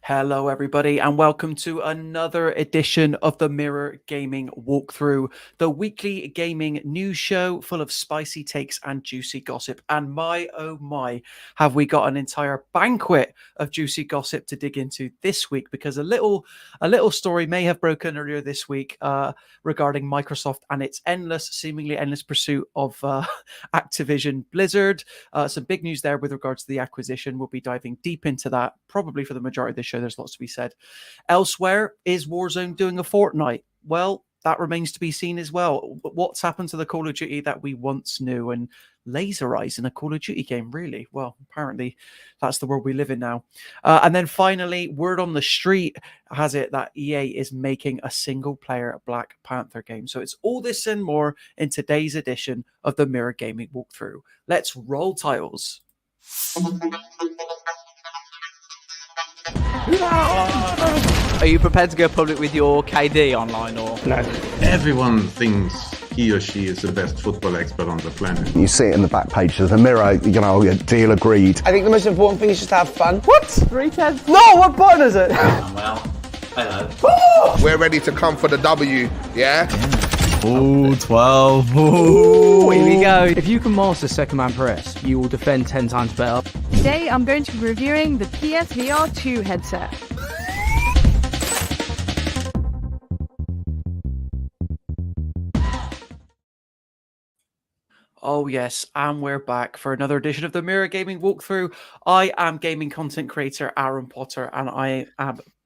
Hello, everybody, and welcome to another edition of the Mirror Gaming Walkthrough, the weekly gaming news show full of spicy takes and juicy gossip. And my, oh my, have we got an entire banquet of juicy gossip to dig into this week? Because a little story may have broken earlier this week regarding Microsoft and its seemingly endless pursuit of Activision Blizzard. Some big news there with regards to the acquisition. We'll be diving deep into that, probably for the majority of the show. There's lots to be said. Elsewhere, is Warzone doing a Fortnite? Well, that remains to be seen as well. What's happened to the Call of Duty that we once knew? And laser eyes in a Call of Duty game, really? Well, apparently that's the world we live in now. And then finally, word on the street has it that EA is making a single-player Black Panther game. So it's all this and more in today's edition of the Mirror Gaming Walkthrough. Let's roll titles. Are you prepared to go public with your KD online or no? Everyone thinks he or she is the best football expert on the planet. You see it in the back page of the Mirror, deal agreed. I think the most important thing is just to have fun. What? 310? No, what button is it? Well, hello. We're ready to come for the W, yeah? Ooh, 12. Ooh. Here we go. If you can master second man press, you will defend 10 times better. Today I'm going to be reviewing the PSVR 2 headset. Oh yes, and we're back for another edition of the Mirror Gaming Walkthrough. I am gaming content creator Aaron Potter, and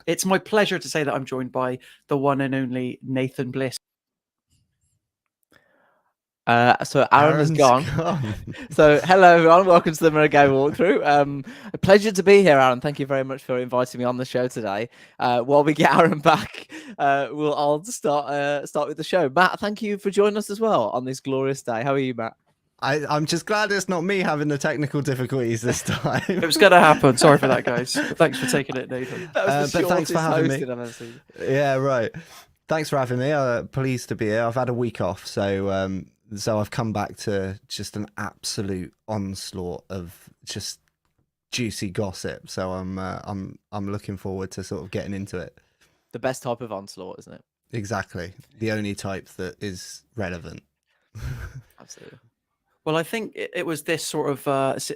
it's my pleasure to say that I'm joined by the one and only Nathan Bliss. So Aaron has gone. So hello everyone, welcome to the Mirror Game Walkthrough. A pleasure to be here, Aaron. Thank you very much for inviting me on the show today. While we get Aaron back, I'll start with the show. Matt, thank you for joining us as well on this glorious day. How are you, Matt? I'm just glad it's not me having the technical difficulties this time. It was going to happen. Sorry for that, guys. Thanks for taking it, Nathan. That was the but thanks for having me. I've ever seen. Yeah, right. Thanks for having me. Pleased to be here. I've had a week off, so I've come back to just an absolute onslaught of just juicy gossip. So I'm looking forward to sort of getting into it. The best type of onslaught, isn't it? Exactly. The only type that is relevant. Absolutely. Well, I think it was this sort of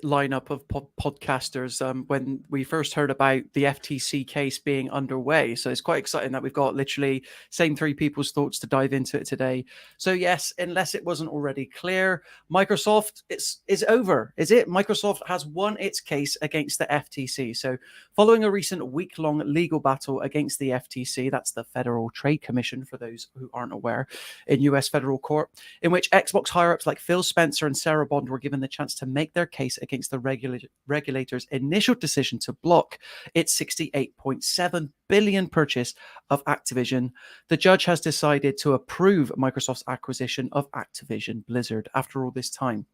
lineup of podcasters when we first heard about the FTC case being underway. So it's quite exciting that we've got literally same three people's thoughts to dive into it today. So yes, unless it wasn't already clear, Microsoft is over. Is it? Microsoft has won its case against the FTC. So following a recent week-long legal battle against the FTC, that's the Federal Trade Commission for those who aren't aware, in US federal court, in which Xbox higher-ups like Phil Spencer and Sarah Bond were given the chance to make their case against the regulator's initial decision to block its $68.7 billion purchase of Activision. The judge has decided to approve Microsoft's acquisition of Activision Blizzard after all this time.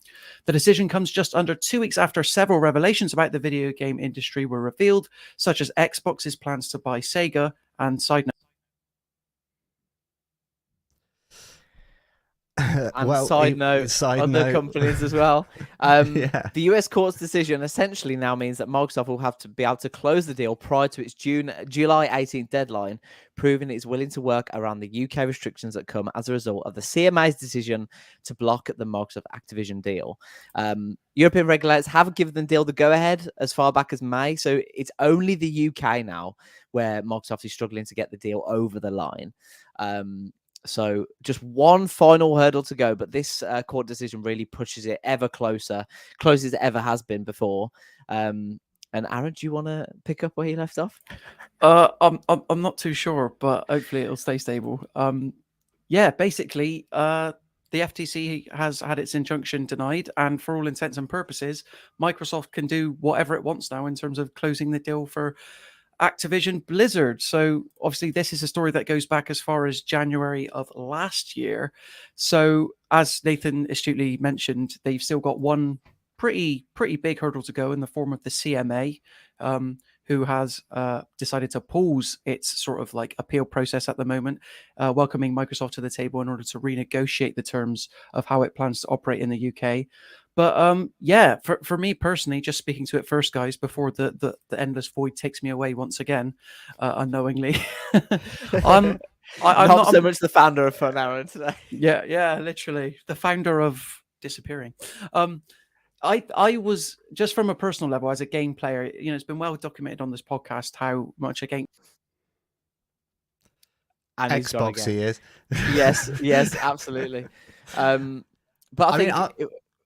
The decision comes just under 2 weeks after several revelations about the video game industry were revealed, such as Xbox's plans to buy Sega and side note. And Well, side note, other companies as well. Yeah. The US court's decision essentially now means that Microsoft will have to be able to close the deal prior to its July 18th deadline, proving it's willing to work around the UK restrictions that come as a result of the CMA's decision to block the Microsoft Activision deal. European regulators have given the deal the go-ahead as far back as May, so it's only the UK now where Microsoft is struggling to get the deal over the line. So just one final hurdle to go, but this court decision really pushes it ever closer, close as it ever has been before. And Aaron, do you want to pick up where you left off? I'm not too sure, but hopefully it'll stay stable. Basically, the FTC has had its injunction denied, and for all intents and purposes, Microsoft can do whatever it wants now in terms of closing the deal for Activision Blizzard. So obviously this is a story that goes back as far as January of last year. So as Nathan astutely mentioned, they've still got one pretty big hurdle to go in the form of the CMA, who has decided to pause its sort of like appeal process at the moment, welcoming Microsoft to the table in order to renegotiate the terms of how it plans to operate in the UK. But yeah, for me personally, just speaking to it first, guys, before the endless void takes me away once again, unknowingly. I'm not so much the founder of Fun Aaron today. Yeah, literally the founder of disappearing. I was, just from a personal level as a game player, it's been well documented on this podcast how much a game. And Xbox he is. Yes, absolutely. But I think.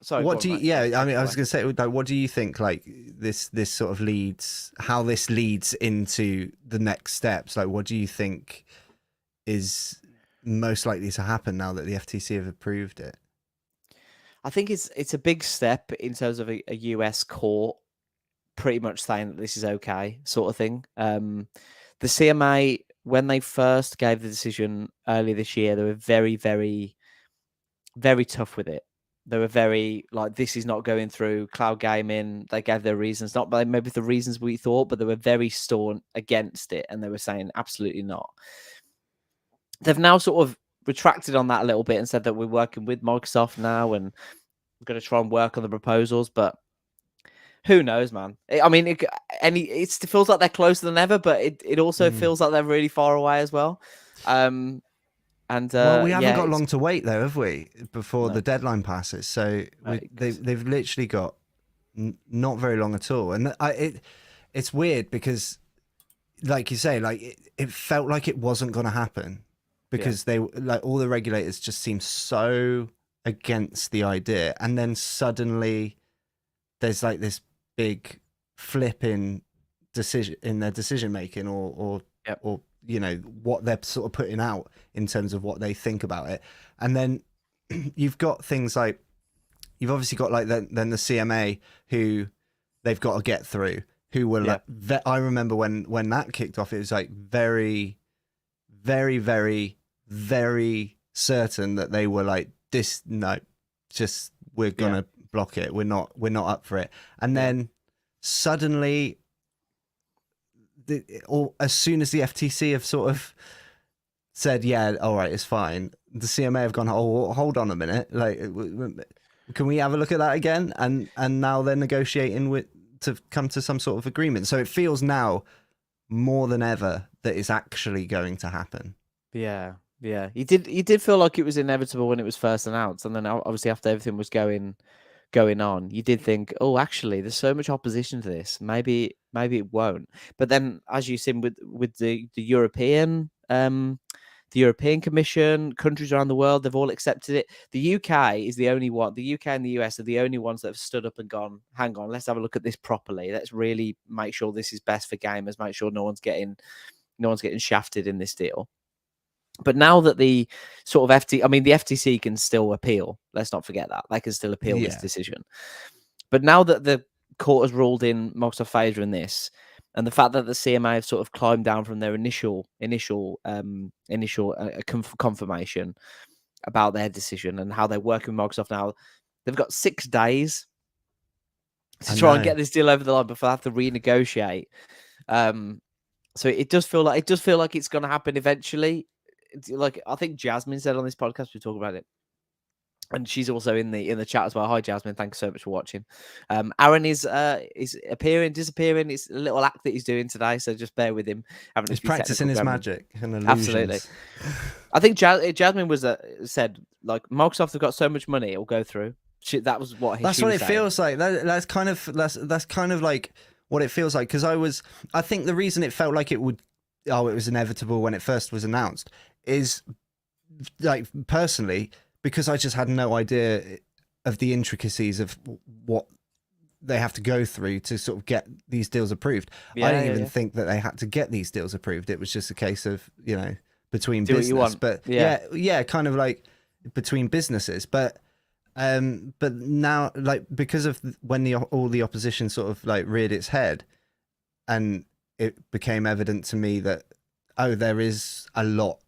Sorry. What do you? Yeah, I mean, I was going to say, like, what do you think? Like this sort of leads, how this leads into the next steps. Like, what do you think is most likely to happen now that the FTC have approved it? I think it's a big step in terms of a US court pretty much saying that this is okay, sort of thing. The CMA, when they first gave the decision earlier this year, they were very, very, very tough with it. They were very like, this is not going through cloud gaming. They gave their reasons, not maybe the reasons we thought, but they were very staunch against it, and they were saying absolutely not. They've now sort of retracted on that a little bit and said that we're working with Microsoft now and we're going to try and work on the proposals, but who knows, man? I mean, it feels like they're closer than ever, but it also feels like they're really far away as well. Well, we haven't got long to wait, though, have we? Before the deadline passes, so they've literally got not very long at all, and it's weird because, like you say, like it felt like it wasn't going to happen because they like all the regulators just seemed so against the idea, and then suddenly there's like this big flip in their decision making, or what they're sort of putting out in terms of what they think about it. And then you've got things like, you've obviously got like then the CMA, who they've got to get through, who were like, I remember when that kicked off, it was like very, very, very, very certain that they were like, we're gonna block it. We're not up for it. And then suddenly, as soon as the FTC have sort of said, yeah, all right, it's fine, the CMA have gone, oh, hold on a minute, like, can we have a look at that again? And now they're negotiating to come to some sort of agreement. So it feels now more than ever that it's actually going to happen. Yeah. You did feel like it was inevitable when it was first announced, and then obviously after everything was going on, you did think, oh, actually, there's so much opposition to this. Maybe it won't. But then, as you've seen with the European Commission, countries around the world, they've all accepted it. The UK is the only one. The UK and the US are the only ones that have stood up and gone, hang on, let's have a look at this properly. Let's really make sure this is best for gamers. Make sure no one's getting shafted in this deal. But now that the sort of the FTC can still appeal. Let's not forget that. They can still appeal this decision. But now that the court has ruled in Microsoft's favour in this, and the fact that the CMA have sort of climbed down from their initial confirmation about their decision and how they're working with Microsoft now, they've got 6 days to try and get this deal over the line before they have to renegotiate. So it does feel like it's going to happen eventually. Like I think Jasmine said on this podcast, we talk about it, and she's also in the chat as well. Hi Jasmine, thanks so much for watching. Aaron is appearing, disappearing. It's a little act that he's doing today, so just bear with him. He's practicing his magic and illusions. Absolutely. I think Jasmine was said, like, Microsoft have got so much money it'll go through. That was what. That's what it feels like. That's kind of like what it feels like, because I think the reason it felt like it was inevitable when it first was announced is, like, personally, because I just had no idea of the intricacies of what they have to go through to sort of get these deals approved. I didn't even think that they had to get these deals approved. It was just a case of, between business, but kind of like between businesses. But now, like, because of when all the opposition sort of like reared its head, and it became evident to me that, there is a lot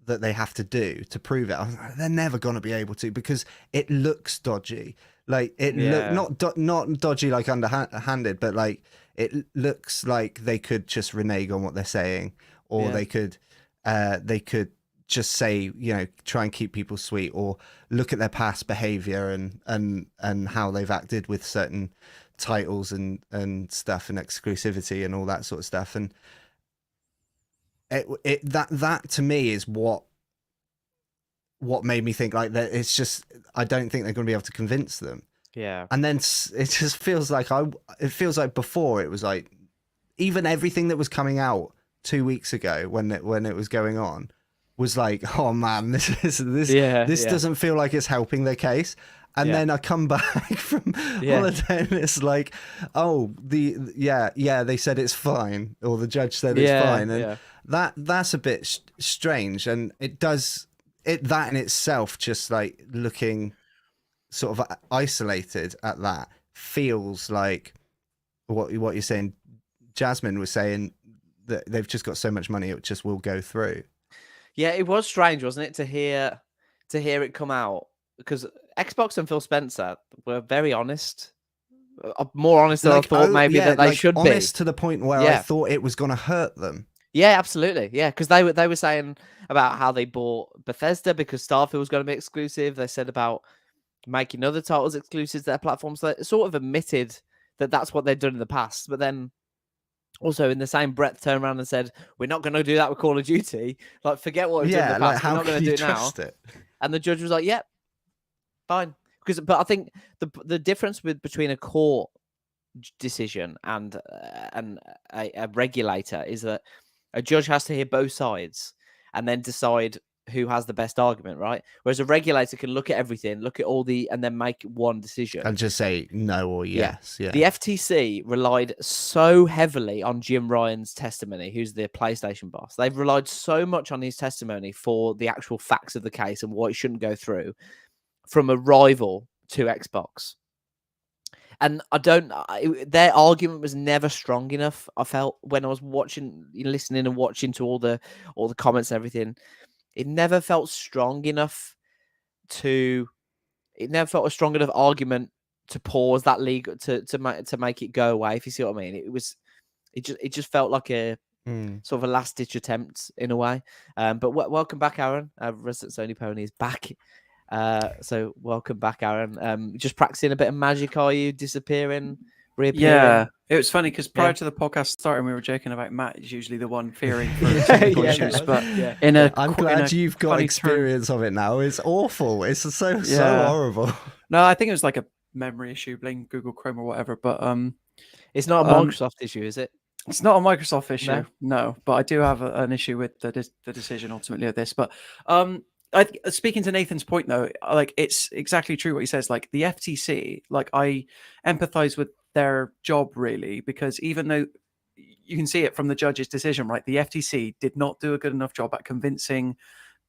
that they have to do to prove it. I was like, they're never going to be able to, because it looks dodgy. Like not dodgy like underhanded, but like it looks like they could just renege on what they're saying, or they could just say, try and keep people sweet, or look at their past behavior and how they've acted with certain titles and stuff and exclusivity and all that sort of stuff. And that to me is what made me think like that. It's just, I don't think they're going to be able to convince them. Yeah. And then it just feels like before it was like, even everything that was coming out 2 weeks ago when it was going on was like, oh man, this doesn't feel like it's helping their case. And then I come back from holiday and it's like, oh, they said it's fine, or the judge said it's fine, and that's a bit strange. And that in itself, just like looking sort of isolated at that, feels like what you're saying. Jasmine was saying that they've just got so much money, it just will go through. Yeah, it was strange, wasn't it, to hear it come out, because Xbox and Phil Spencer were very honest, more honest than I thought that they should be. Honest to the point where I thought it was going to hurt them. Yeah, absolutely. Yeah, because they were saying about how they bought Bethesda because Starfield was going to be exclusive. They said about making other titles exclusive to their platforms. So they sort of admitted that that's what they'd done in the past, but then also in the same breath turned around and said, we're not going to do that with Call of Duty. Like, forget what we've done in the past. We're not going to do it now. And the judge was like, yep, fine. But I think the difference between a court decision and a regulator is that a judge has to hear both sides and then decide who has the best argument, right? Whereas a regulator can look at everything, look at all and then make one decision. And just say no or yes. Yeah. The FTC relied so heavily on Jim Ryan's testimony, who's the PlayStation boss. They've relied so much on his testimony for the actual facts of the case and what it shouldn't go through, from a rival to Xbox. And their argument was never strong enough. I felt when I was listening and watching to all the comments and everything, it never felt strong enough it never felt a strong enough argument to pause that league to make it go away. If you see what I mean, it just felt like a sort of a last ditch attempt in a way. But welcome back, Aaron. Resident Sony Pony is back. So welcome back, Aaron. Just practicing a bit of magic, are you? Disappearing, reappearing? Yeah, it was funny because prior to the podcast starting, we were joking about Matt is usually the one fearing for technical issues. But I'm glad you've got experience of it now. It's awful. It's so horrible. No, I think it was like a memory issue, blame Google Chrome or whatever. But it's not a Microsoft issue, is it? It's not a Microsoft issue, no. But I do have an issue with the decision ultimately of this. But speaking to Nathan's point, though, like, it's exactly true what he says. Like, the FTC, like, I empathize with their job, really, because even though you can see it from the judge's decision, right, the FTC did not do a good enough job at convincing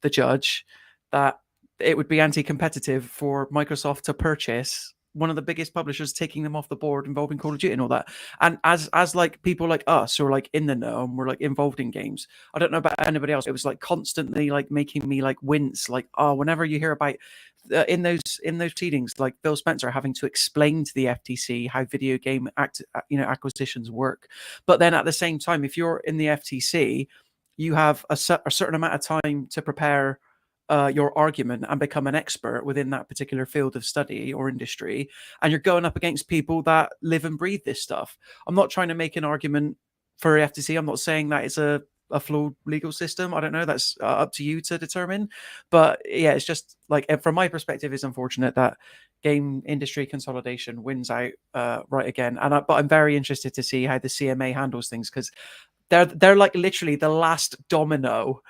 the judge that it would be anti-competitive for Microsoft to purchase one of the biggest publishers, taking them off the board involving Call of Duty and all that. And as like people like us who are like in the know and we're like involved in games, I don't know about anybody else, it was like constantly like making me like wince, like, oh, whenever you hear about in those proceedings, like Phil Spencer having to explain to the FTC how video game acquisitions work. But then at the same time, if you're in the FTC, you have a certain amount of time to prepare your argument and become an expert within that particular field of study or industry, and you're going up against people that live and breathe this stuff. I'm not trying to make an argument for FTC. I'm not saying that it's a flawed legal system. I don't know. That's up to you to determine. But yeah, it's just like, from my perspective, it's unfortunate that game industry consolidation wins out right again. But I'm very interested to see how the CMA handles things, because they're like literally the last domino.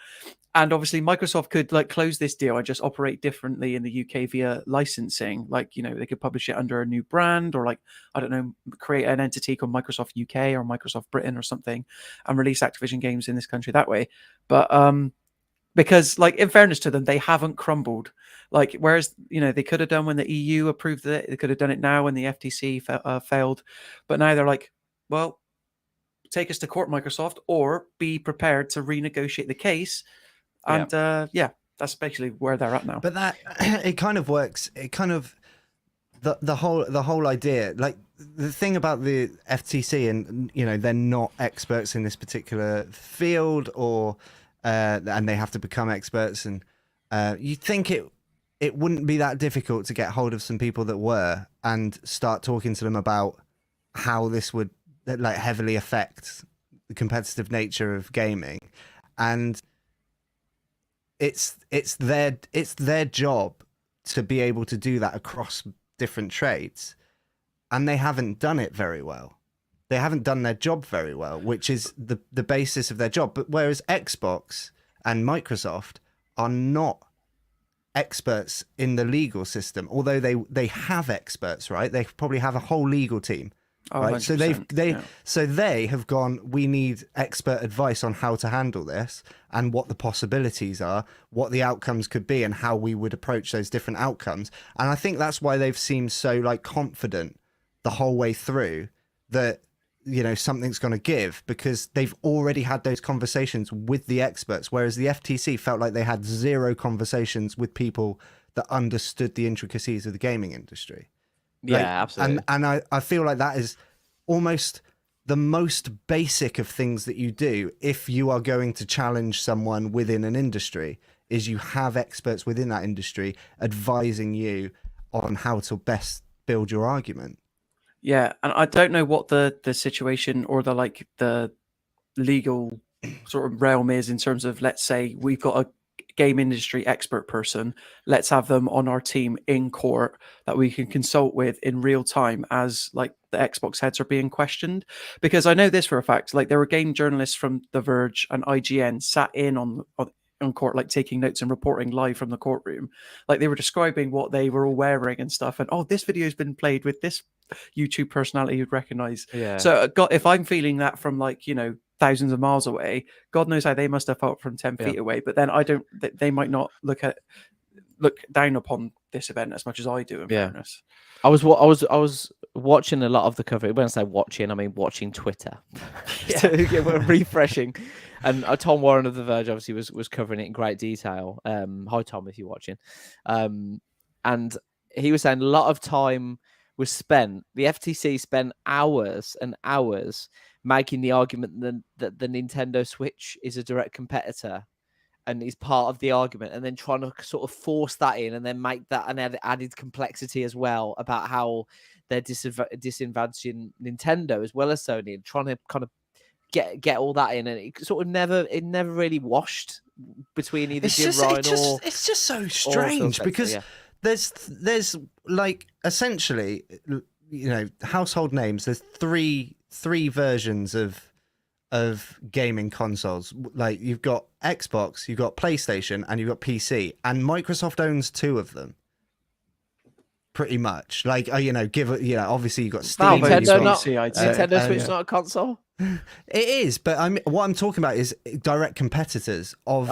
And obviously Microsoft could like close this deal and just operate differently in the UK via licensing. Like, they could publish it under a new brand, or like, I don't know, create an entity called Microsoft UK or Microsoft Britain or something and release Activision games in this country that way. But because, like, in fairness to them, they haven't crumbled. Like, whereas, they could have done when the EU approved it, they could have done it now when the FTC failed. But now they're like, well, take us to court, Microsoft, or be prepared to renegotiate the case. And that's basically where they're at now. But that it kind of works. It kind of the whole idea, like the thing about the FTC, and they're not experts in this particular field, or and they have to become experts. And you'd think it wouldn't be that difficult to get hold of some people that were and start talking to them about how this would like heavily affect the competitive nature of gaming. And it's their job to be able to do that across different trades, and they haven't done it very well. They haven't done their job very well, which is the basis of their job. But whereas Xbox and Microsoft are not experts in the legal system, although they have experts, right? They probably have a whole legal team. Right, so they have gone, we need expert advice on how to handle this and what the possibilities are, what the outcomes could be, and how we would approach those different outcomes. And I think that's why they've seemed so like confident the whole way through that, you know, something's going to give, because they've already had those conversations with the experts, whereas the FTC felt like they had zero conversations with people that understood the intricacies of the gaming industry. Yeah, absolutely. And I feel like that is almost the most basic of things that you do if you are going to challenge someone within an industry, is you have experts within that industry advising you on how to best build your argument. Yeah, and I don't know what the situation or the legal sort of realm is in terms of, let's say we've got a game industry expert person, let's have them on our team in court that we can consult with in real time as like the Xbox heads are being questioned. Because I know this for a fact, like there were game journalists from The Verge and IGN sat in on court, like taking notes and reporting live from the courtroom. Like they were describing what they were all wearing and stuff, and this video's been played with this YouTube personality you'd recognize. Yeah. So if I'm feeling that from like, you know, thousands of miles away, God knows how they must have felt from 10 feet away. But then they might not look down upon this event as much as I do, in fairness. I was watching a lot of the coverage. When I say watching, I mean watching Twitter. We're refreshing. And Tom Warren of The Verge obviously was covering it in great detail. Hi Tom, if you're watching. And he was saying a lot of time was spent. The FTC spent hours and hours making the argument that the Nintendo Switch is a direct competitor and is part of the argument, and then trying to sort of force that in and then make that an added complexity as well about how they're disadvantaging Nintendo as well as Sony, and trying to kind of get all that in, and it sort of never really washed between either Jim Ryan or... It's just so strange because there's like essentially, you know, household names. There's three versions of gaming consoles. Like you've got Xbox, you've got PlayStation, and you've got PC, and Microsoft owns two of them. Pretty much, like you know, obviously you've got Steam. Nintendo Switch not a console. It is, but what I'm talking about is direct competitors of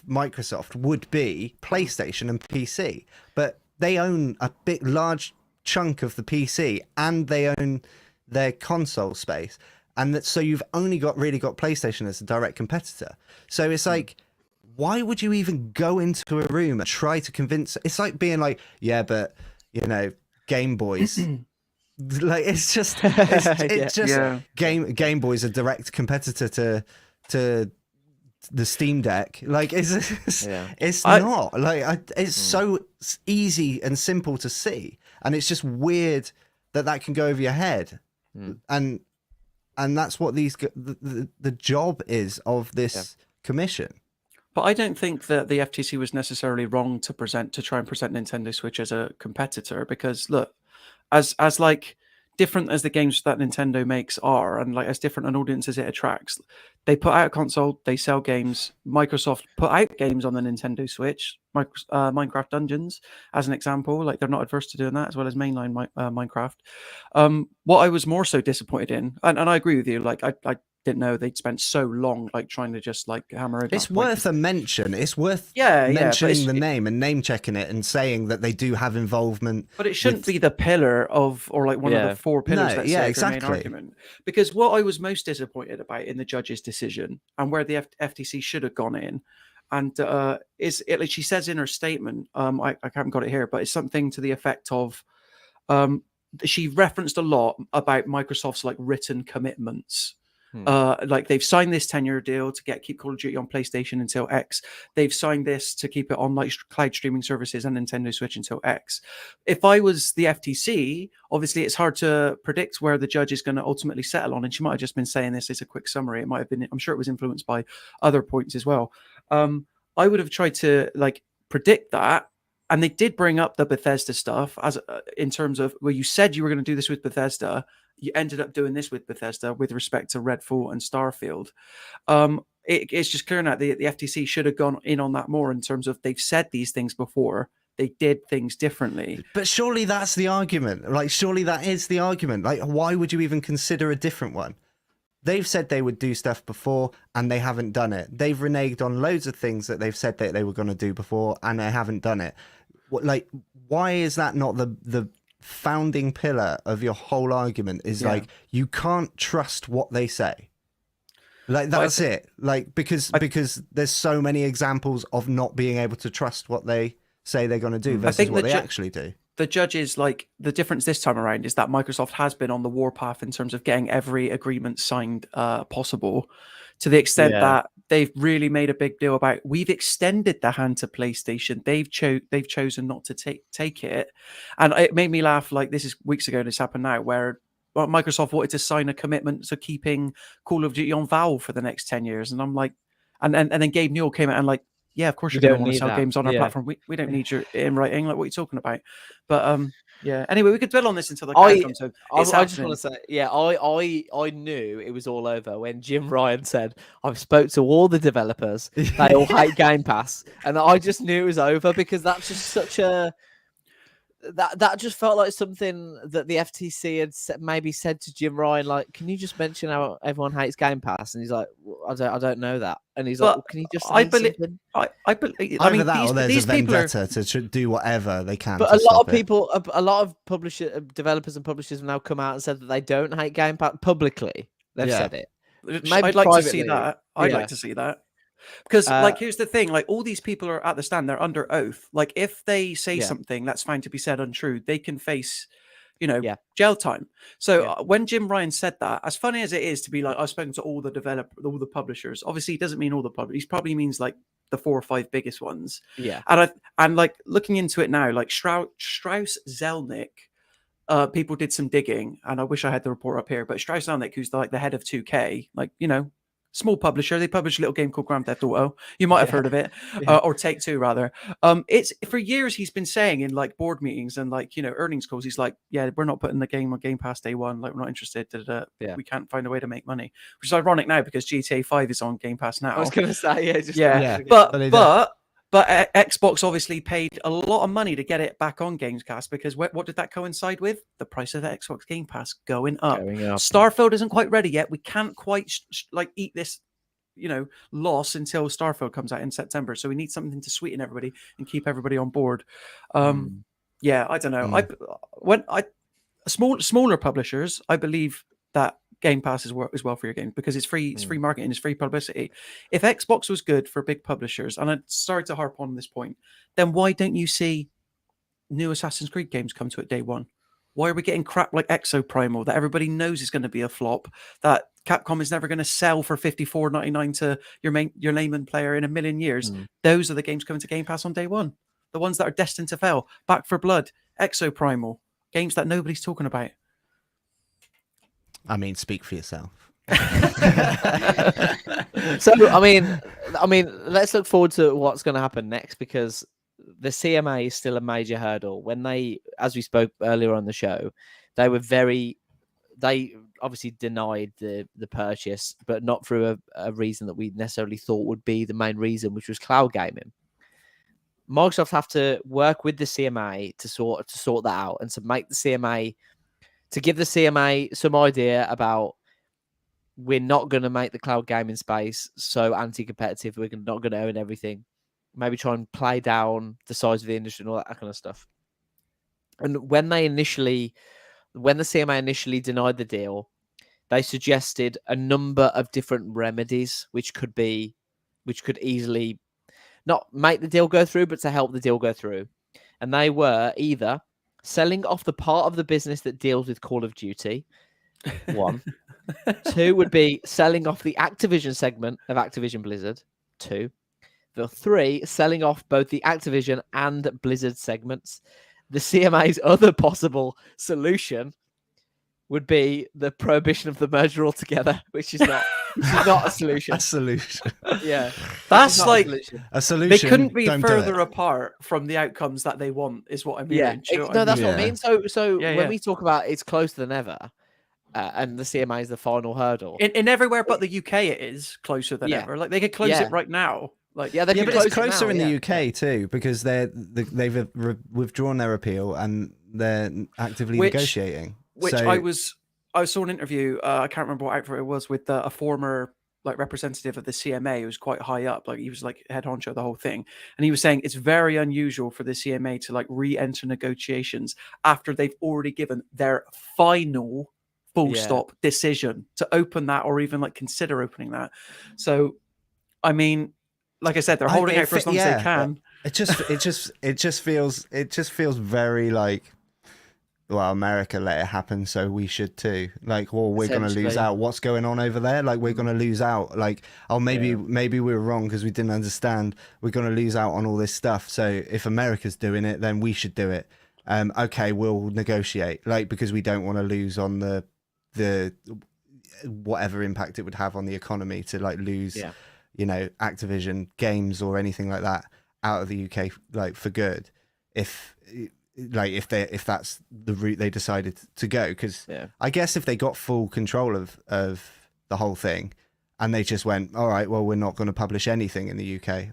Microsoft would be PlayStation and PC, but they own a large chunk of the PC and they own their console space, and so you've only got PlayStation as a direct competitor. So it's like, why would you even go into a room and try to convince? It's like being like, yeah, but you know, Game Boys. Like it's just Game Boy is a direct competitor to the Steam Deck. Like it's not like it's so easy and simple to see, and it's just weird that can go over your head, and that's what the job is of this commission. But I don't think that the FTC was necessarily wrong to try and present Nintendo Switch as a competitor, because look, as like different as the games that Nintendo makes are, and like as different an audience as it attracts, they put out a console, they sell games. Microsoft put out games on the Nintendo Switch, Minecraft Dungeons as an example. Like they're not adverse to doing that, as well as mainline Minecraft. What I was more so disappointed in, and I agree with you, like I didn't know they'd spent so long like trying to just like hammer it. It's worth a mention. It's worth mentioning the name and name checking it and saying that they do have involvement. But it shouldn't be the pillar of, or like one of the four pillars. Exactly. Main argument. Because what I was most disappointed about in the judge's decision, and where the FTC should have gone in, and like she says in her statement, I haven't got it here, but it's something to the effect of, she referenced a lot about Microsoft's like written commitments. Like they've signed this 10-year deal to keep Call of Duty on PlayStation until X. They've signed this to keep it on like cloud streaming services and Nintendo Switch until X. If I was the FTC, obviously it's hard to predict where the judge is going to ultimately settle on, and she might have just been saying this as a quick summary. It might have been, I'm sure it was influenced by other points as well. I would have tried to like predict that. And they did bring up the Bethesda stuff as in terms of, well, you said you were going to do this with Bethesda. You ended up doing this with Bethesda with respect to Redfall and Starfield. It's just clear now the FTC should have gone in on that more in terms of they've said these things before. They did things differently. But surely that's the argument. Like, surely that is the argument. Like, why would you even consider a different one? They've said they would do stuff before and they haven't done it. They've reneged on loads of things that they've said that they were going to do before and they haven't done it. Like, why is that not the founding pillar of your whole argument? Is like, you can't trust what they say. Like, that's it. Like, because there's so many examples of not being able to trust what they say they're going to do versus what they actually do. The judges, like, the difference this time around is that Microsoft has been on the warpath in terms of getting every agreement signed possible, to the extent that they've really made a big deal about, we've extended the hand to PlayStation. They've chosen not to take it. And it made me laugh, like, this is weeks ago, this happened now, where Microsoft wanted to sign a commitment to keeping Call of Duty on Valve for the next 10 years. And I'm like, and then Gabe Newell came out and like, yeah, of course you're going to want to sell games on our platform. We don't need your in writing. Like, what are you talking about? But yeah. Anyway, we could dwell on this until the comes on. So I just want to say, I knew it was all over when Jim Ryan said, "I've spoke to all the developers. They all hate Game Pass," and I just knew it was over because that's just such a. That just felt like something that the FTC had maybe said to Jim Ryan, like, "Can you just mention how everyone hates Game Pass?" And he's like, well, "I don't know that." And he's like, well, "Can you just?" I believe. I mean, that, or there's these a vendetta to do whatever they can. But a lot of people, a lot of developers and publishers have now come out and said that they don't hate Game Pass publicly. They've said it. Maybe I'd like to see that. I'd like to see that. Because, like, here's the thing, like, all these people are at the stand, they're under oath. Like, if they say something that's found to be said untrue, they can face, jail time. So when Jim Ryan said that, as funny as it is to be like, I've spoken to all the publishers, obviously he doesn't mean all the publishers, he probably means like the 4 or 5 biggest ones. Yeah. And like, looking into it now, like Strauss Zelnick, people did some digging, and I wish I had the report up here, but Strauss Zelnick, who's like the head of 2K, like, small publisher. They publish a little game called Grand Theft Auto. You might have heard of it, or Take-Two rather. It's for years he's been saying in like board meetings and like earnings calls. He's like, "Yeah, we're not putting the game on Game Pass day one. Like, we're not interested. We can't find a way to make money." Which is ironic now because GTA 5 is on Game Pass now. I was going to say, But Xbox obviously paid a lot of money to get it back on Game Pass because what did that coincide with? The price of the Xbox Game Pass going up. Starfield isn't quite ready yet. We can't quite eat this, loss until Starfield comes out in September. So we need something to sweeten everybody and keep everybody on board. Yeah, I don't know. Smaller publishers, I believe that Game Pass is well for your game because it's free. It's free marketing. It's free publicity. If Xbox was good for big publishers, and I'm sorry to harp on this point, then why don't you see new Assassin's Creed games come to it day one? Why are we getting crap like Exoprimal that everybody knows is going to be a flop? That Capcom is never going to sell for $54.99 to your layman player in a million years. Those are the games coming to Game Pass on day one. The ones that are destined to fail. Back 4 Blood, Exoprimal, games that nobody's talking about. I mean, speak for yourself. So, I mean, let's look forward to what's going to happen next because the CMA is still a major hurdle. When they, as we spoke earlier on the show, they obviously denied the purchase, but not through a reason that we necessarily thought would be the main reason, which was cloud gaming. Microsoft have to work with the CMA to sort that out and to make the CMA. To give the CMA some idea about we're not going to make the cloud gaming space so anti-competitive. We're not going to own everything. Maybe try and play down the size of the industry and all that kind of stuff. And when the CMA initially denied the deal, they suggested a number of different remedies which could easily not make the deal go through, but to help the deal go through. And they were either selling off the part of the business that deals with Call of Duty, One. Two would be selling off the Activision segment of Activision Blizzard. Two. The three, selling off both the Activision and Blizzard segments. The CMA's other possible solution would be the prohibition of the merger altogether, which is not a solution. A solution. Yeah. That's Not like A solution. they couldn't be don't do further it. apart from the outcomes that they want, is what I'm Yeah. hearing. Do you know what No, I that's mean? what I mean. So Yeah, when yeah. we talk about it's closer than ever, and the CMA is the final hurdle. In everywhere but the UK, it is closer than Yeah. ever. Like they could close Yeah. it right now. Like Yeah, they Yeah, could but it's close it closer now, in yeah. the UK too because they've withdrawn their appeal and they're actively negotiating. Which So- I saw an interview. I can't remember what outfit it was with a former like representative of the CMA who was quite high up. Like he was like head honcho of the whole thing, and he was saying it's very unusual for the CMA to like re-enter negotiations after they've already given their final full stop decision to open that or even like consider opening that. So, I mean, like I said, they're holding out for as long as they can. It just feels very like, well, America let it happen, so we should too. Like, well, we're going to lose Essentially. out. What's going on over there? Like, we're going to lose out. Like, oh, maybe we were wrong because we didn't understand. We're going to lose out on all this stuff. So if America's doing it, then we should do it. Okay, we'll negotiate. Like, because we don't want to lose on the whatever impact it would have on the economy to like lose, you know, Activision games or anything like that out of the UK, like for good. If that's the route they decided to go, because I guess if they got full control of the whole thing and they just went, all right, well, we're not going to publish anything in the UK.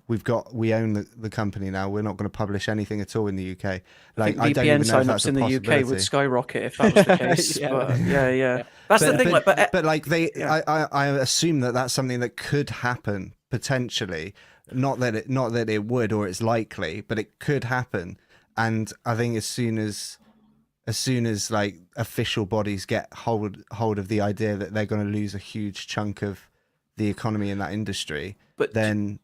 We own the company now. We're not going to publish anything at all in the UK. Like, I don't even know if that's signups a in the UK possibility. would skyrocket if that was the case. But yeah. That's the thing. But like I assume that that's something that could happen potentially. Not that it would or it's likely, but it could happen. And I think as soon as like official bodies get hold of the idea that they're going to lose a huge chunk of the economy in that industry, but then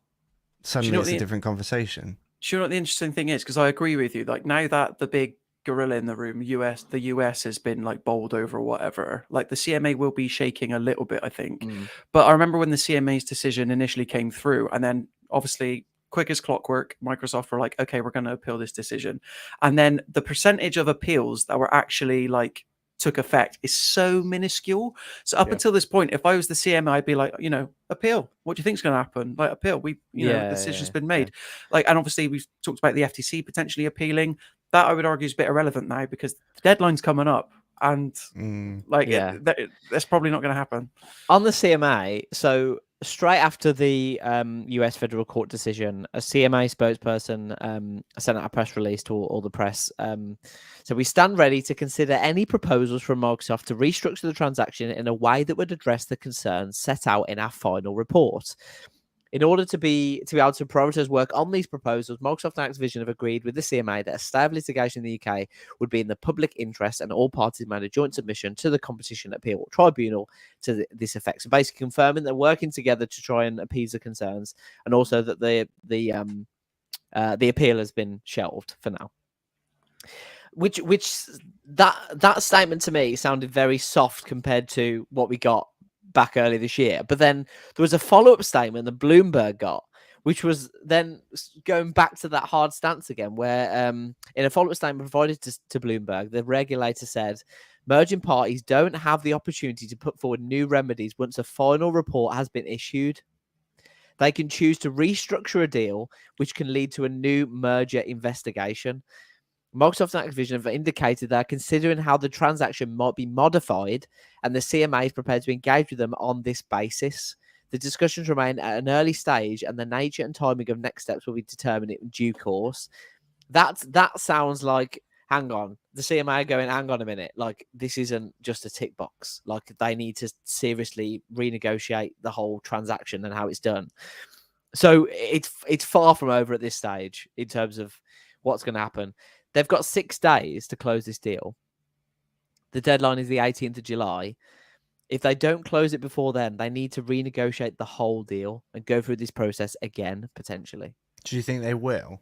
suddenly it's a different conversation. Do you know what the interesting thing is? Because I agree with you. Like now that the big gorilla in the room, the US has been like bowled over or whatever, like the CMA will be shaking a little bit, I think. But I remember when the CMA's decision initially came through, and then obviously quick as clockwork, Microsoft were like, okay, we're going to appeal this decision. And then the percentage of appeals that were actually like took effect is so minuscule. So up until this point, if I was the CMA, I'd be like, you know, appeal. What do you think is going to happen? Like appeal. The decision's been made. Like, and obviously we've talked about the FTC potentially appealing. That I would argue is a bit irrelevant now because the deadline's coming up. And that's probably not going to happen. On the CMA, so straight after the US federal court decision, a CMA spokesperson sent out a press release to all the press. So we stand ready to consider any proposals from Microsoft to restructure the transaction in a way that would address the concerns set out in our final report. In order to be able to prioritize work on these proposals, Microsoft and Activision have agreed with the CMA that a stay of litigation in the UK would be in the public interest, and all parties made a joint submission to the Competition Appeal Tribunal to this effect. So basically confirming they're working together to try and appease the concerns, and also that the appeal has been shelved for now. Which that statement to me sounded very soft compared to what we got back early this year. But then there was a follow-up statement that Bloomberg got, which was then going back to that hard stance again, where in a follow-up statement provided to Bloomberg, the regulator said merging parties don't have the opportunity to put forward new remedies once a final report has been issued. They can choose to restructure a deal, which can lead to a new merger investigation. Microsoft and Activision have indicated they're considering how the transaction might be modified, and the CMA is prepared to engage with them on this basis. The discussions remain at an early stage, and the nature and timing of next steps will be determined in due course. That sounds like, hang on, the CMA are going, hang on a minute, like this isn't just a tick box. Like they need to seriously renegotiate the whole transaction and how it's done. So it's far from over at this stage in terms of what's going to happen. They've got 6 days to close this deal. The deadline is the 18th of July. If they don't close it before then, they need to renegotiate the whole deal and go through this process again, potentially. Do you think they will?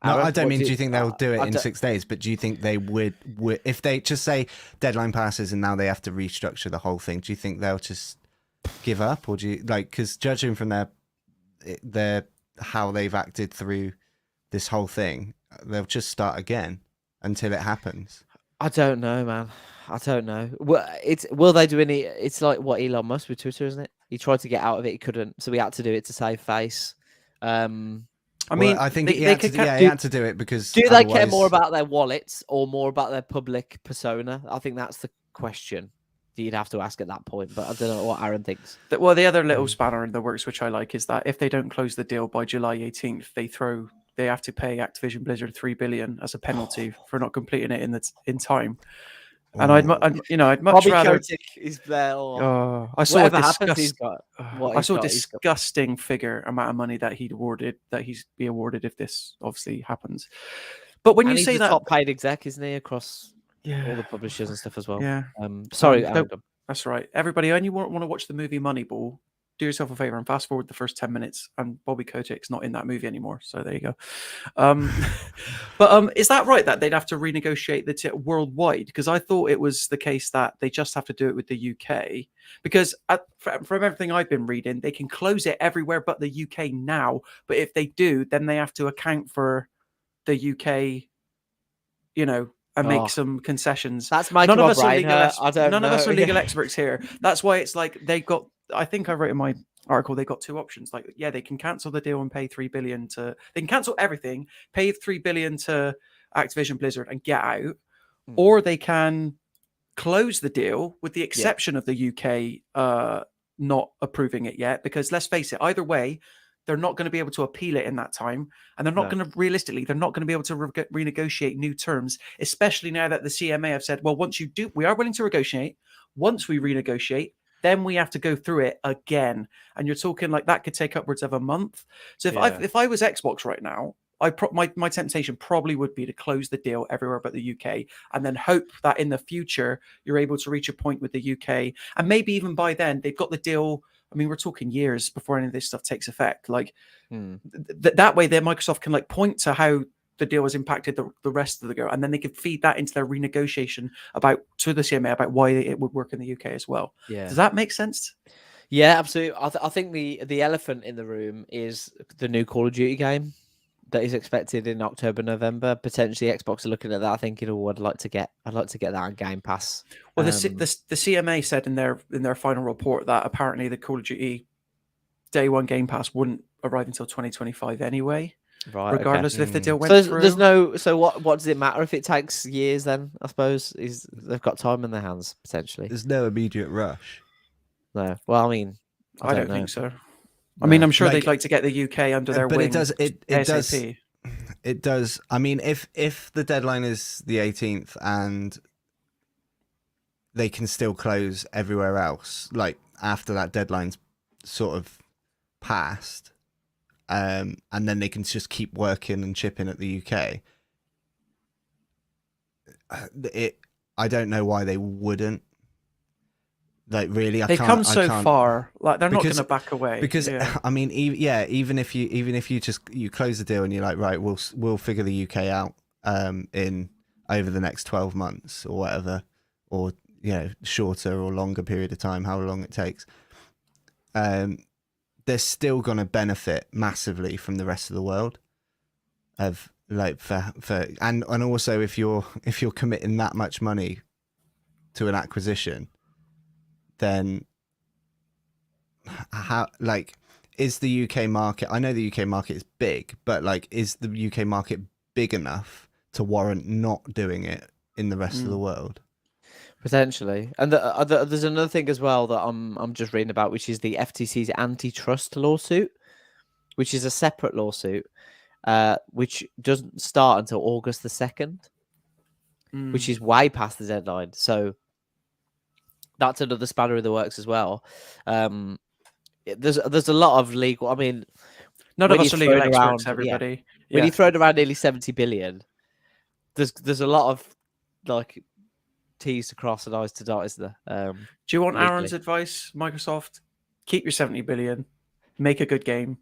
No, Aaron, I don't what mean. Do you think they'll do it I in don't- 6 days? But do you think they would if they just say deadline passes and now they have to restructure the whole thing? Do you think they'll just give up, or do you because judging from their how they've acted through this whole thing, they'll just start again until it happens? I don't know, man. I don't know. Will they do any? It's like what Elon Musk with Twitter, isn't it? He tried to get out of it, he couldn't, so he had to do it to save face. I mean, I think they he had could to do it because do they care otherwise- more about their wallets or more about their public persona? I think that's the question that you'd have to ask at that point. But I don't know what Aaron thinks. Well, the other little spanner in the works, which I like, is that if they don't close the deal by July 18th, they have to pay Activision Blizzard $3 billion as a penalty for not completing it in time. And I'd much Bobby rather. Kotick is there. I saw Whatever a happens, he's got. What I he's saw a got, he's got. disgusting figure amount of money that he's be awarded if this obviously happens. But when And you he's say the that, top paid exec, isn't he, across all yeah, the publishers and stuff as well? yeah, Sorry, so- Aaron. that's right. Everybody, when you want to watch the movie Moneyball, do yourself a favor and fast forward the first 10 minutes. And Bobby Kotick's not in that movie anymore. So there you go. But is that right that they'd have to renegotiate the worldwide? Because I thought it was the case that they just have to do it with the UK. Because from everything I've been reading, they can close it everywhere but the UK now. But if they do, then they have to account for the UK, and make some concessions. That's making my brain hurt. I don't know. None of us are legal experts here. That's why it's like they've got. I think I wrote in my article they got two options. Like, yeah, they can cancel the deal and pay $3 billion to. They can cancel everything, pay $3 billion to Activision Blizzard and get out, or they can close the deal with the exception of the UK not approving it yet. Because let's face it, either way, they're not going to be able to appeal it in that time. And they're not going to, realistically, they're not going to be able to renegotiate new terms, especially now that the CMA have said, well, once you do, we are willing to negotiate. Once we renegotiate, then we have to go through it again. And you're talking like that could take upwards of a month. So if I was Xbox right now, my temptation probably would be to close the deal everywhere but the UK, and then hope that in the future you're able to reach a point with the UK, and maybe even by then they've got the deal. I mean, we're talking years before any of this stuff takes effect. Like that way, then Microsoft can like point to how the deal has impacted the rest of the go, and then they can feed that into their renegotiation to the CMA about why it would work in the UK as well. Yeah. Does that make sense? Yeah, absolutely. I think the elephant in the room is the new Call of Duty game that is expected in October, November. Potentially, Xbox are looking at that, thinking, "Oh, I'd like to get that on Game Pass." Well, the CMA said in their final report that apparently the Call of Duty Day One Game Pass wouldn't arrive until 2025 anyway. Right, regardless okay. if the deal went through. There's no. So what does it matter if it takes years? Then I suppose they've got time in their hands potentially. There's no immediate rush. No. Well, I mean, I don't know. think so. I mean, I'm sure they'd like to get the UK under their wing. But it does. I mean, if the deadline is the 18th and they can still close everywhere else, like after that deadline's sort of passed, and then they can just keep working and chipping at the UK. I don't know why they wouldn't. Like really, They've come so far. Like they're not going to back away. Because I mean, even if you close the deal and you're like, right, we'll figure the UK out in over the next 12 months or whatever, or shorter or longer period of time, however long it takes. They're still going to benefit massively from the rest of the world. Of like and also if you're committing that much money to an acquisition, then how is the UK market? I know the UK market is big, but is the UK market big enough to warrant not doing it in the rest of the world? Potentially, and there's another thing as well that I'm just reading about, which is the FTC's antitrust lawsuit, which is a separate lawsuit, which doesn't start until August the 2nd, which is way past the deadline. So that's another spanner in the works as well. There's a lot of legal. I mean, none of us are legal experts. Everybody, when you throw around nearly 70 billion, there's a lot of T's to cross and I's to dot, isn't there? Do you want Aaron's advice, Microsoft? Keep your 70 billion, make a good game,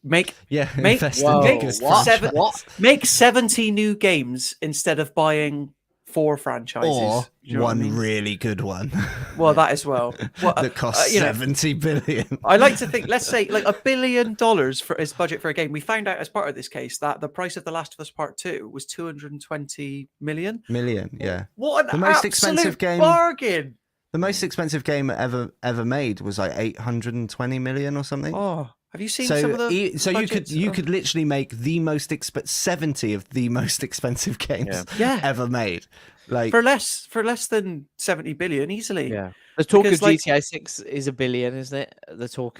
make invest in Whoa, biggest what? franchise. What? make 70 new games instead of buying 4 franchises. Or Do you know what I one mean? really good one. Well, that as well. Well, that costs 70 billion. I like to think, let's say, like $1 billion for his budget for a game. We found out as part of this case that the price of The Last of Us Part 2 was 220 million. Yeah. What an The most absolute expensive game- bargain! The most expensive game ever made was like 820 million or something. Oh, have you seen some of the? So budgets? you could literally make the most 70 of the most expensive games ever made. Like for less than 70 billion easily. Yeah. The talk Because, of GTA 6 is $1 billion, isn't it? The talk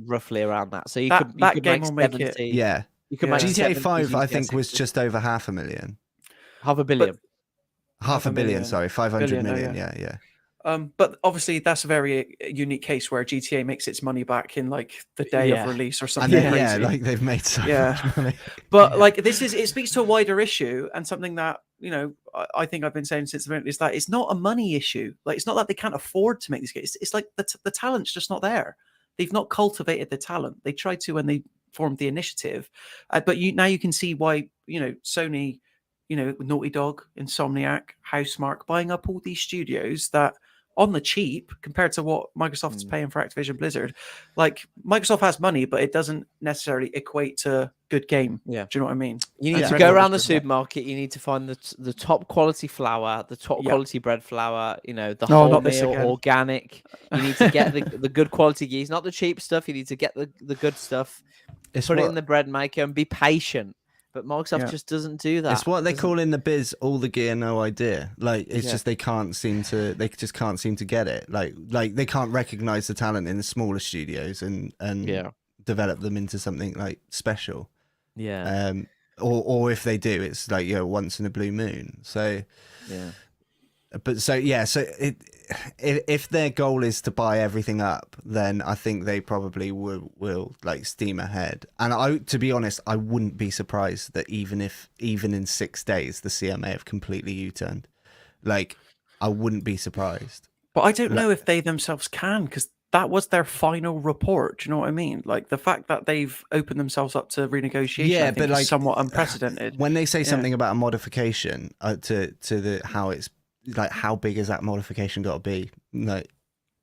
roughly around that. So you could game make will make 70. it. yeah. You could make GTA 70 5 I think GTA was 6. just over 500,000. $500 million. Half a billion, sorry, 500 Billion, million. yeah. Yeah. But obviously that's a very unique case where GTA makes its money back in like the day of release or And something then, crazy. like they've made so much money. But like it speaks to a wider issue and something that, you know, I think I've been saying since the beginning is that it's not a money issue. Like it's not that they can't afford to make these games. It's like the talent's just not there. They've not cultivated the talent. They tried to when they formed the initiative, but now you can see why, you know, Sony, you know, Naughty Dog, Insomniac, Housemarque buying up all these studios that on the cheap compared to what Microsoft's paying for Activision Blizzard. Like Microsoft has money, but it doesn't necessarily equate to good game. Yeah. Do you know what I mean? You need to go around the supermarket. You need to find the top quality flour, the top quality bread flour. You know, the whole meal organic. You need to get the good quality geese, not the cheap stuff. You need to get the good stuff. Put it in the bread maker and be patient. But Microsoft just doesn't do that. It's what they call in the biz all the gear, no idea. Like it's just they just can't seem to get it. Like they can't recognize the talent in the smaller studios and develop them into something like special. Yeah. Or if they do, it's like, you know, once in a blue moon. So yeah. But so if their goal is to buy everything up, then I think they probably will like steam ahead. And to be honest, I wouldn't be surprised that even in 6 days the CMA have completely U-turned. Like I wouldn't be surprised. But I don't know if they themselves can, because that was their final report. Do you know what I mean? Like the fact that they've opened themselves up to renegotiation, I think, is somewhat unprecedented. When they say something about a modification to the how it's like, how big is that modification got to be? Like,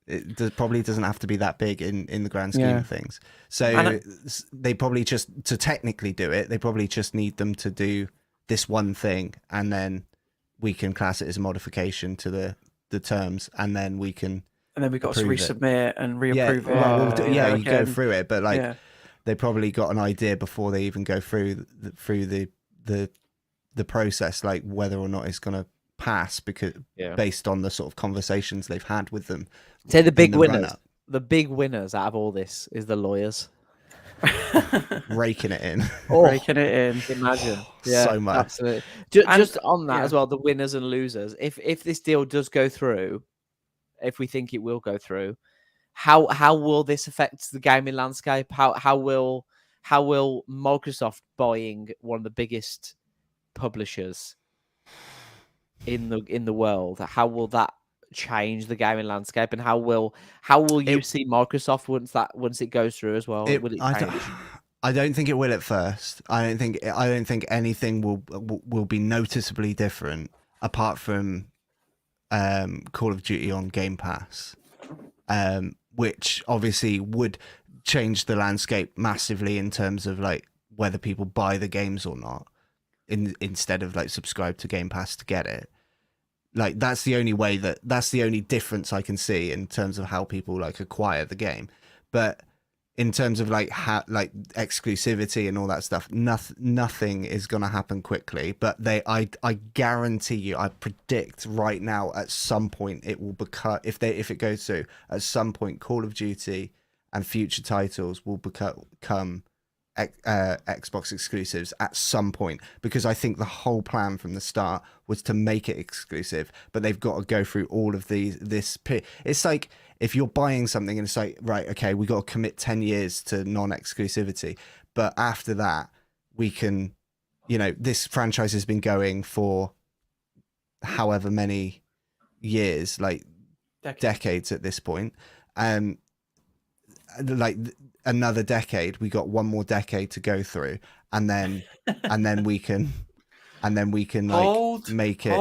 it probably doesn't have to be that big in the grand scheme of things. So they probably just, to technically do it, they probably just need them to do this one thing, and then we can class it as a modification to the terms, and then we can. And then we've got to resubmit and reapprove it. You go through it, but like they probably got an idea before they even go through the process, like whether or not it's going to pass, because based on the sort of conversations they've had with them. Say the big winners. The big winners out of all this is the lawyers. Raking it in. Raking it in. Imagine. So much. Absolutely. Just on that as well, the winners and losers. If this deal does go through, if we think it will go through, how will this affect the gaming landscape? How will Microsoft buying one of the biggest publishers in the world, how will that change the gaming landscape, and how will you see Microsoft once it goes through as well? Will it change? I don't think it will at first. I don't think anything will be noticeably different apart from Call of Duty on Game Pass, which obviously would change the landscape massively in terms of like whether people buy the games or not, instead of like subscribe to Game Pass to get it. Like that's the only difference I can see in terms of how people like acquire the game. But in terms of like like exclusivity and all that stuff, nothing is going to happen quickly. But I guarantee you, I predict right now, at some point it will become, if it goes through, at some point Call of Duty and future titles will become Xbox exclusives at some point, because I think the whole plan from the start was to make it exclusive, but they've got to go through all of it's like if you're buying something and it's like, right, okay, we got to commit 10 years to non-exclusivity, but after that we can, you know, this franchise has been going for however many years, like decades at this point, like another decade. We got one more decade to go through, and then we can like make it.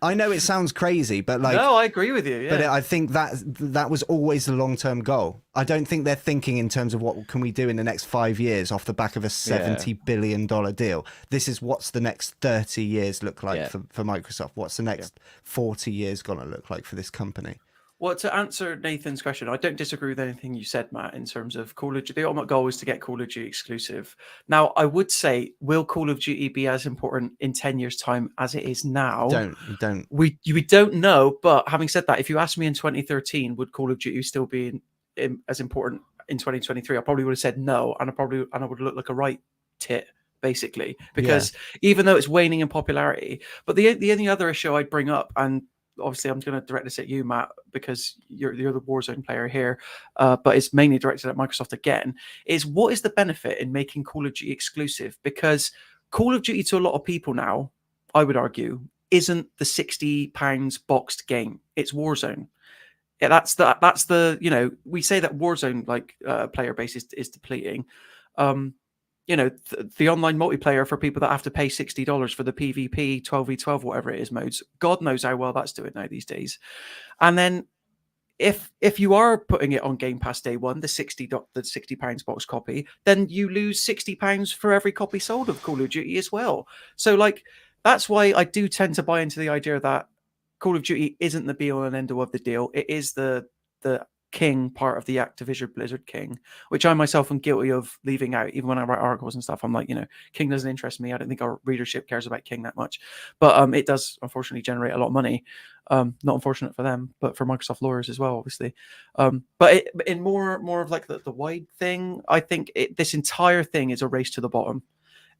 I know it sounds crazy, but like, no, I agree with you. Yeah. But I think that was always the long-term goal. I don't think they're thinking in terms of what can we do in the next 5 years off the back of a $70 billion deal. This is what's the next 30 years look like for Microsoft. What's the next 40 years going to look like for this company? Well, to answer Nathan's question, I don't disagree with anything you said, Matt, in terms of Call of Duty. The ultimate goal is to get Call of Duty exclusive. Now, I would say, will Call of Duty be as important in 10 years' time as it is now? We don't know, but having said that, if you asked me in 2013, would Call of Duty still be as important in 2023? I probably would have said no, and I would look like a right tit, basically, because even though it's waning in popularity. But the only other issue I'd bring up, and obviously I'm going to direct this at you, Matt, because you're the Warzone player here, but it's mainly directed at Microsoft again, is what is the benefit in making Call of Duty exclusive? Because Call of Duty to a lot of people now, I would argue, isn't the £60 boxed game. It's Warzone. Yeah, that's the we say that Warzone player base is depleting. The online multiplayer for people that have to pay $60 for the PvP 12v12 whatever it is modes, God knows how well that's doing now these days. And then if you are putting it on Game Pass day one, the £60 box copy, then you lose £60 for every copy sold of Call of Duty as well. So like that's why I do tend to buy into the idea that Call of Duty isn't the be all and end all of the deal. It is the King part of the Activision Blizzard King, which I myself am guilty of leaving out. Even when I write articles and stuff, I'm like, King doesn't interest me. I don't think our readership cares about King that much, but it does unfortunately generate a lot of money. Not unfortunate for them, but for Microsoft lawyers as well, obviously. But in more of like the wide thing, I think this entire thing is a race to the bottom.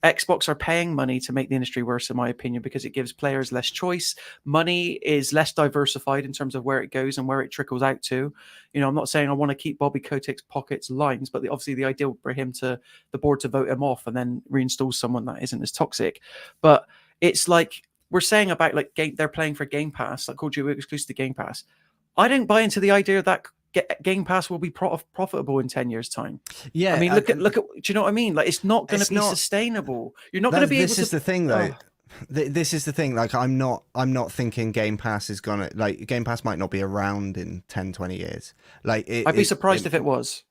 Xbox are paying money to make the industry worse, in my opinion, because it gives players less choice. Money is less diversified in terms of where it goes and where it trickles out to. I'm not saying I want to keep Bobby Kotick's pockets lines, but obviously the ideal for him the board to vote him off and then reinstall someone that isn't as toxic. But it's like we're saying about they're playing for Game Pass, like Call of Duty exclusive to Game Pass. I don't buy into the idea that Game Pass will be profitable in 10 years' time. Yeah, I mean, look at. Do you know what I mean? Like, it's not going to be sustainable. You're not going to be able to. This is the thing, though. This is the thing. Like, I'm not thinking Game Pass is gonna Game Pass might not be around in 10, 20 years. Like, I'd be surprised if it was.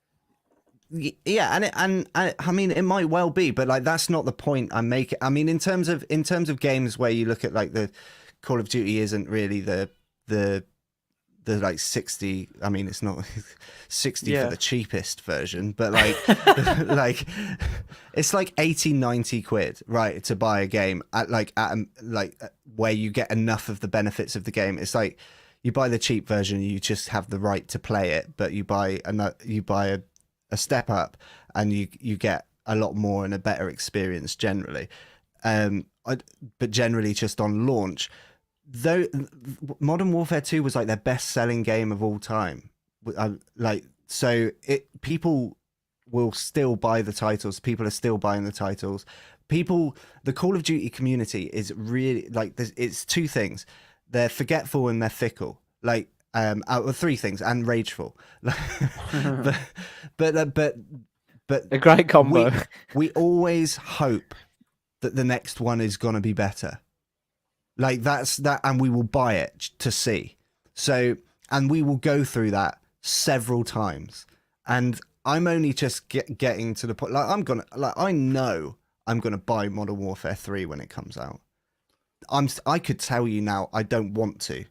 Yeah, and I mean, it might well be, but like that's not the point I'm making. I mean, in terms of games where you look at like the Call of Duty isn't really the like 60. I mean, it's not 60 for the cheapest version, but like like it's like 80, 90 quid, right, to buy a game at where you get enough of the benefits of the game. It's like you buy the cheap version, you just have the right to play it, but you buy a step up and you get a lot more and a better experience generally. But generally just on launch, though, Modern Warfare 2 was like their best-selling game of all time. People will still buy the titles. People are still buying the titles. The Call of Duty community is really like it's two things: they're forgetful and they're fickle. Like out of three things, and rageful. but a great combo. We always hope that the next one is gonna be better. Like that's that, and we will buy it to see. So, and we will go through that several times. And I'm only just getting to the point. I know I'm gonna buy Modern Warfare 3 when it comes out. I could tell you now I don't want to,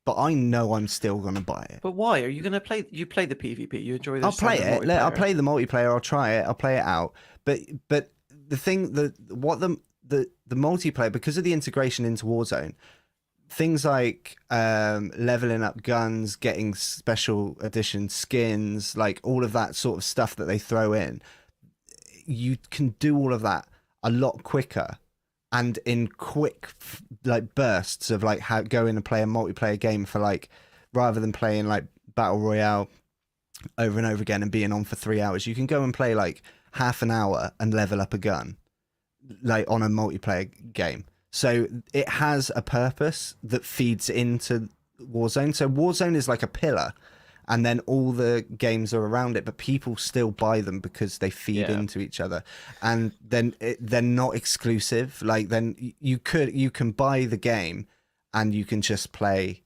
but I know I'm still gonna buy it. But why are you gonna play? You play the PvP. You enjoy. I'll play it. I'll play the multiplayer. I'll try it. I'll play it out. But the thing the multiplayer, because of the integration into Warzone, things like leveling up guns, getting special edition skins, like all of that sort of stuff that they throw in, you can do all of that a lot quicker and in quick like bursts of like how go in and play a multiplayer game for like, rather than playing like Battle Royale over and over again and being on for 3 hours, you can go and play like half an hour and level up a gun like on a multiplayer game. So it has a purpose that feeds into Warzone. So Warzone is like a pillar, and then all the games are around it, but people still buy them because they feed into each other, and then they're not exclusive. Like then you can buy the game, and you can just play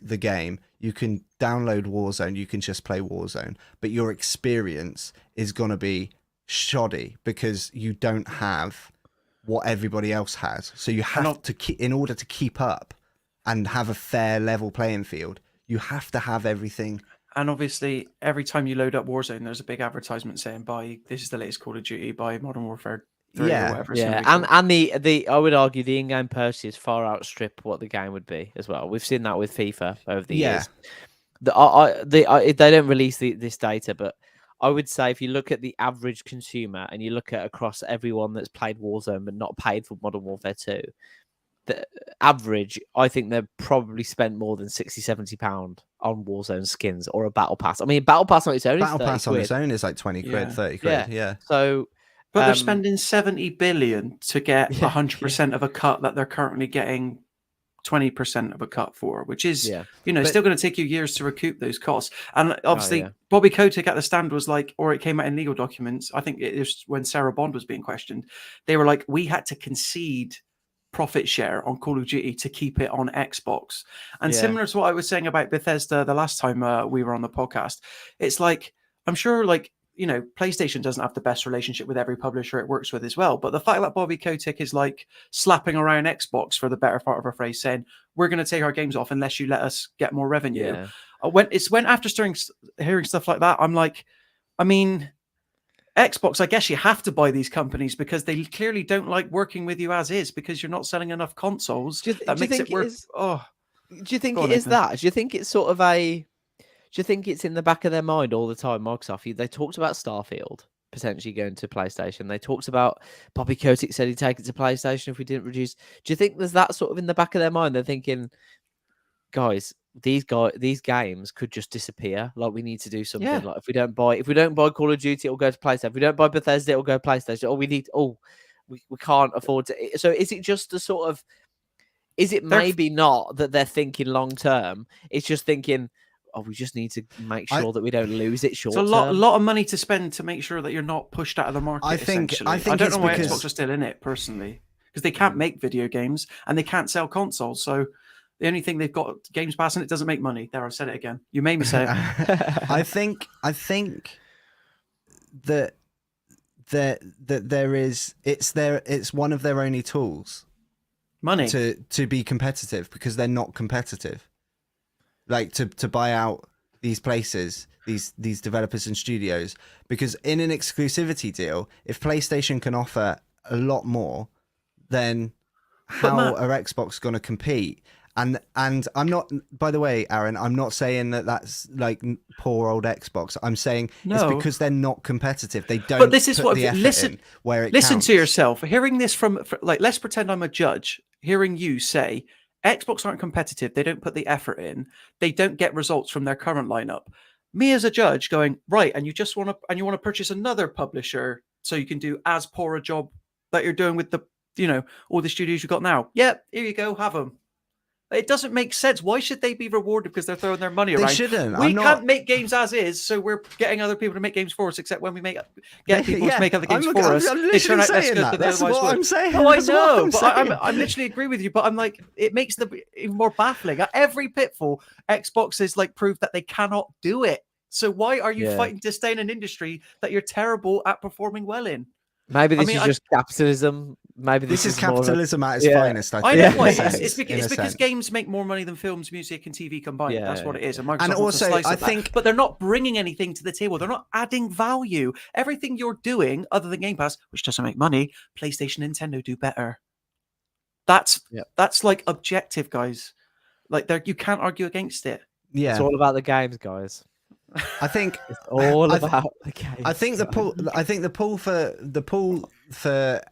the game. You can download Warzone, you can just play Warzone, but your experience is gonna be shoddy because you don't have what everybody else has. So you have to keep, in order to keep up and have a fair level playing field, you have to have everything. And obviously, every time you load up Warzone, there's a big advertisement saying, "Buy this is the latest Call of Duty, buy Modern Warfare 3 or whatever." And the I would argue the in-game purchases far outstrip what the game would be as well. We've seen that with FIFA over the years. They don't release this data, but I would say if you look at the average consumer and you look at across everyone that's played Warzone but not paid for Modern Warfare 2, the average, I think they've probably spent more than £60-70 on Warzone skins or a battle pass. I mean, battle pass on its own is like 20 quid, 30 quid. Yeah. So, but they're spending 70 billion to get 100% of a cut that they're currently getting 20% of a cut for, which is, still going to take you years to recoup those costs. And obviously, Bobby Kotick at the stand was like, or it came out in legal documents, I think it was when Sarah Bond was being questioned, they were like, we had to concede profit share on Call of Duty to keep it on Xbox. And similar to what I was saying about Bethesda the last time we were on the podcast, it's like, I'm sure PlayStation doesn't have the best relationship with every publisher it works with as well. But the fact that Bobby Kotick is like slapping around Xbox for the better part of a phrase, saying, we're going to take our games off unless you let us get more revenue. When after hearing stuff like that, I'm like, I mean, Xbox, I guess you have to buy these companies because they clearly don't like working with you as is because you're not selling enough consoles. That makes it work. Do you think it is that? Do you think it's sort of a... Do you think it's in the back of their mind all the time, Microsoft? They talked about Starfield potentially going to PlayStation. They talked about Bobby Kotick said he'd take it to PlayStation if we didn't reduce. Do you think there's that sort of in the back of their mind? They're thinking, guys, these games could just disappear. Like we need to do something. Yeah. Like if we don't buy Call of Duty, it'll go to PlayStation. If we don't buy Bethesda, it'll go to PlayStation. We can't afford to. So is it just the sort of? Is it maybe not that they're thinking long term? It's just thinking, we just need to make sure that we don't lose it short term. It's a lot of money to spend to make sure that you're not pushed out of the market. I think I don't know why Xbox are still in it personally, because they can't make video games and they can't sell consoles. So the only thing they've got Games Pass and it doesn't make money. There, I've said it again. You made me say it. I think that there is it's one of their only tools, money, to be competitive, because they're not competitive. Like to buy out these places, these developers and studios, because in an exclusivity deal, if PlayStation can offer a lot more, then how are Xbox going to compete? And I'm not, by the way, Aaron, I'm not saying that that's like poor old Xbox. I'm saying it's because they're not competitive. They don't. But this is what listen where it listen counts. To yourself. Hearing this from let's pretend I'm a judge. Hearing you say Xbox aren't competitive. They don't put the effort in. They don't get results from their current lineup. Me as a judge going, right, and you want to purchase another publisher so you can do as poor a job that you're doing with the, all the studios you've got now. Yep, here you go, have them. It doesn't make sense. Why should they be rewarded because they're throwing their money around? They shouldn't. We can't make games as is, so we're getting other people to make games for us, except when we get people to make other games for us. They turn out less good than That's what I'm saying. Oh, I know, but I literally agree with you. But I'm like, it makes them even more baffling. At every pitfall, Xbox is like proof that they cannot do it. So why are you fighting to stay in an industry that you're terrible at performing well in? Maybe this is just capitalism. Maybe this is capitalism at its finest. I know why. It's because games make more money than films, music, and TV combined. Yeah, that's what it is. And Microsoft also, I think, but they're not bringing anything to the table. They're not adding value. Everything you're doing, other than Game Pass, which doesn't make money, PlayStation, Nintendo do better. That's like objective, guys. Like you can't argue against it. Yeah, it's all about the games, guys. I think it's all about the games. I think the pull for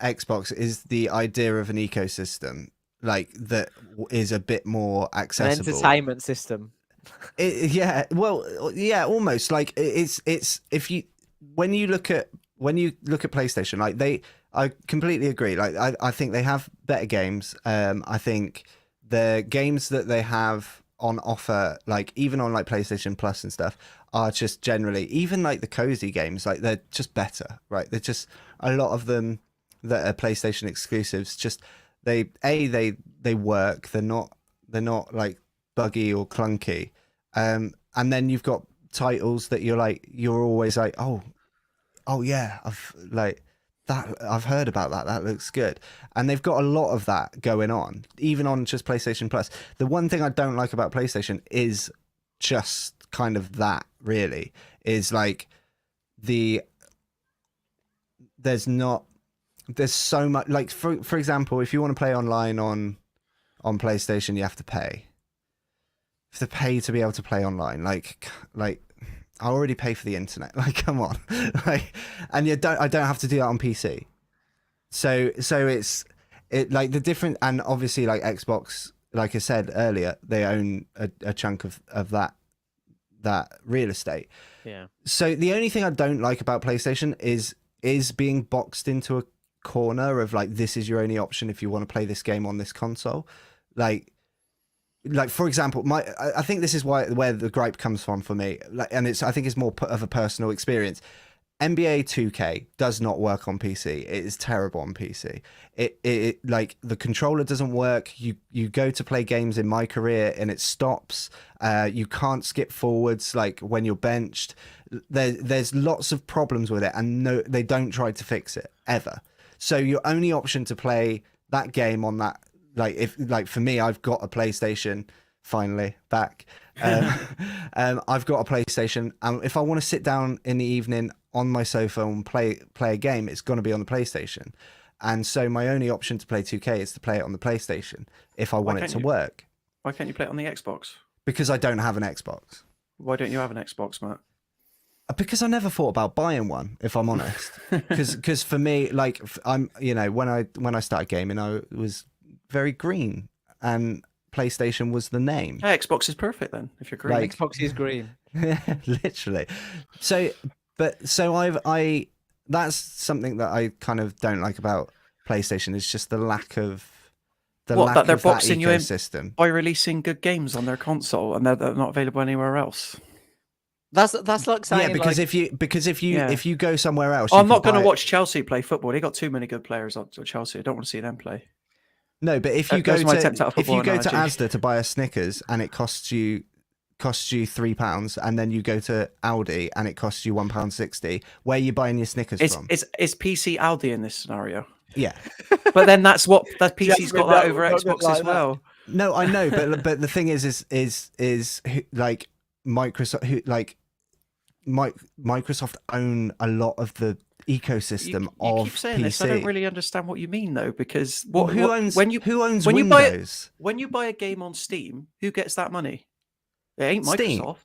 Xbox is the idea of an ecosystem, like that is a bit more accessible. An entertainment system. Almost like it's when you look at PlayStation, like I completely agree. Like I think they have better games. I think the games that they have on offer, like even on like PlayStation Plus and stuff, are just generally, even like the cozy games, like they're just better, right? They're just a lot of them that are PlayStation exclusives. Just they work. They're not like buggy or clunky. And then you've got titles that you're always like, oh yeah, I've heard about that. That looks good. And they've got a lot of that going on, even on just PlayStation Plus. The one thing I don't like about PlayStation is just kind of that, really, is like there's so much, like for example, if you want to play online on PlayStation, you have to pay. You have to pay to be able to play online. Like I already pay for the internet. Like, come on. And I don't have to do that on PC. So it like the different, and obviously like Xbox, like I said earlier, they own a chunk of that real estate. Yeah. So the only thing I don't like about PlayStation is being boxed into a corner of like, this is your only option if you want to play this game on this console. Like for example, I think this is where the gripe comes from for me, and I think it's more of a personal experience. NBA 2K does not work on PC. It is terrible on PC. It like the controller doesn't work. You go to play games in My Career and it stops. You can't skip forwards like when you're benched. There's lots of problems with it, and no, they don't try to fix it ever. So your only option to play that game on that, like for me, I've got a PlayStation finally back. I've got a PlayStation, and if I want to sit down in the evening on my sofa and play a game, it's going to be on the PlayStation. And so my only option to play 2K is to play it on the PlayStation if I want it to work. Why can't you play it on the Xbox? Because I don't have an Xbox. Why don't you have an Xbox, Matt? Because I never thought about buying one, if I'm honest. Because for me, like I'm, when I started gaming, I was very green, and PlayStation was the name. Hey, Xbox is perfect then, if you're green. Xbox is green. Literally. So I that's something that I kind of don't like about PlayStation, is just the lack of that they're boxing you in by releasing good games on their console, and they're not available anywhere else. That's like saying, because if you go somewhere else, I'm not going to watch Chelsea play football. They got too many good players at Chelsea. I don't want to see them play. No, but if you go to Asda to buy a Snickers and it costs you £3, and then you go to Aldi and it costs you £1.60, where are you buying your Snickers from? It's PC Aldi in this scenario. Yeah, but then that PC's got that over Xbox as well. No, I know, but the thing is like Microsoft, Microsoft own a lot of the ecosystem of keep saying PC. This. I don't really understand what you mean though, because who owns Windows? When you buy a game on Steam, who gets that money? It ain't Microsoft.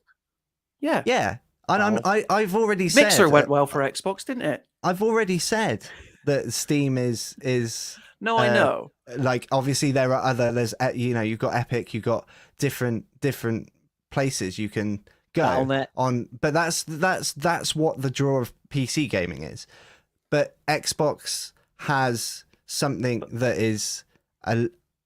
Steam. Yeah. And I've already said Mixer went well for Xbox, didn't it? I've already said that Steam is. No, I know. Like obviously there's you've got Epic, you've got different places you can go on, but that's what the draw of PC gaming is. But Xbox has something that is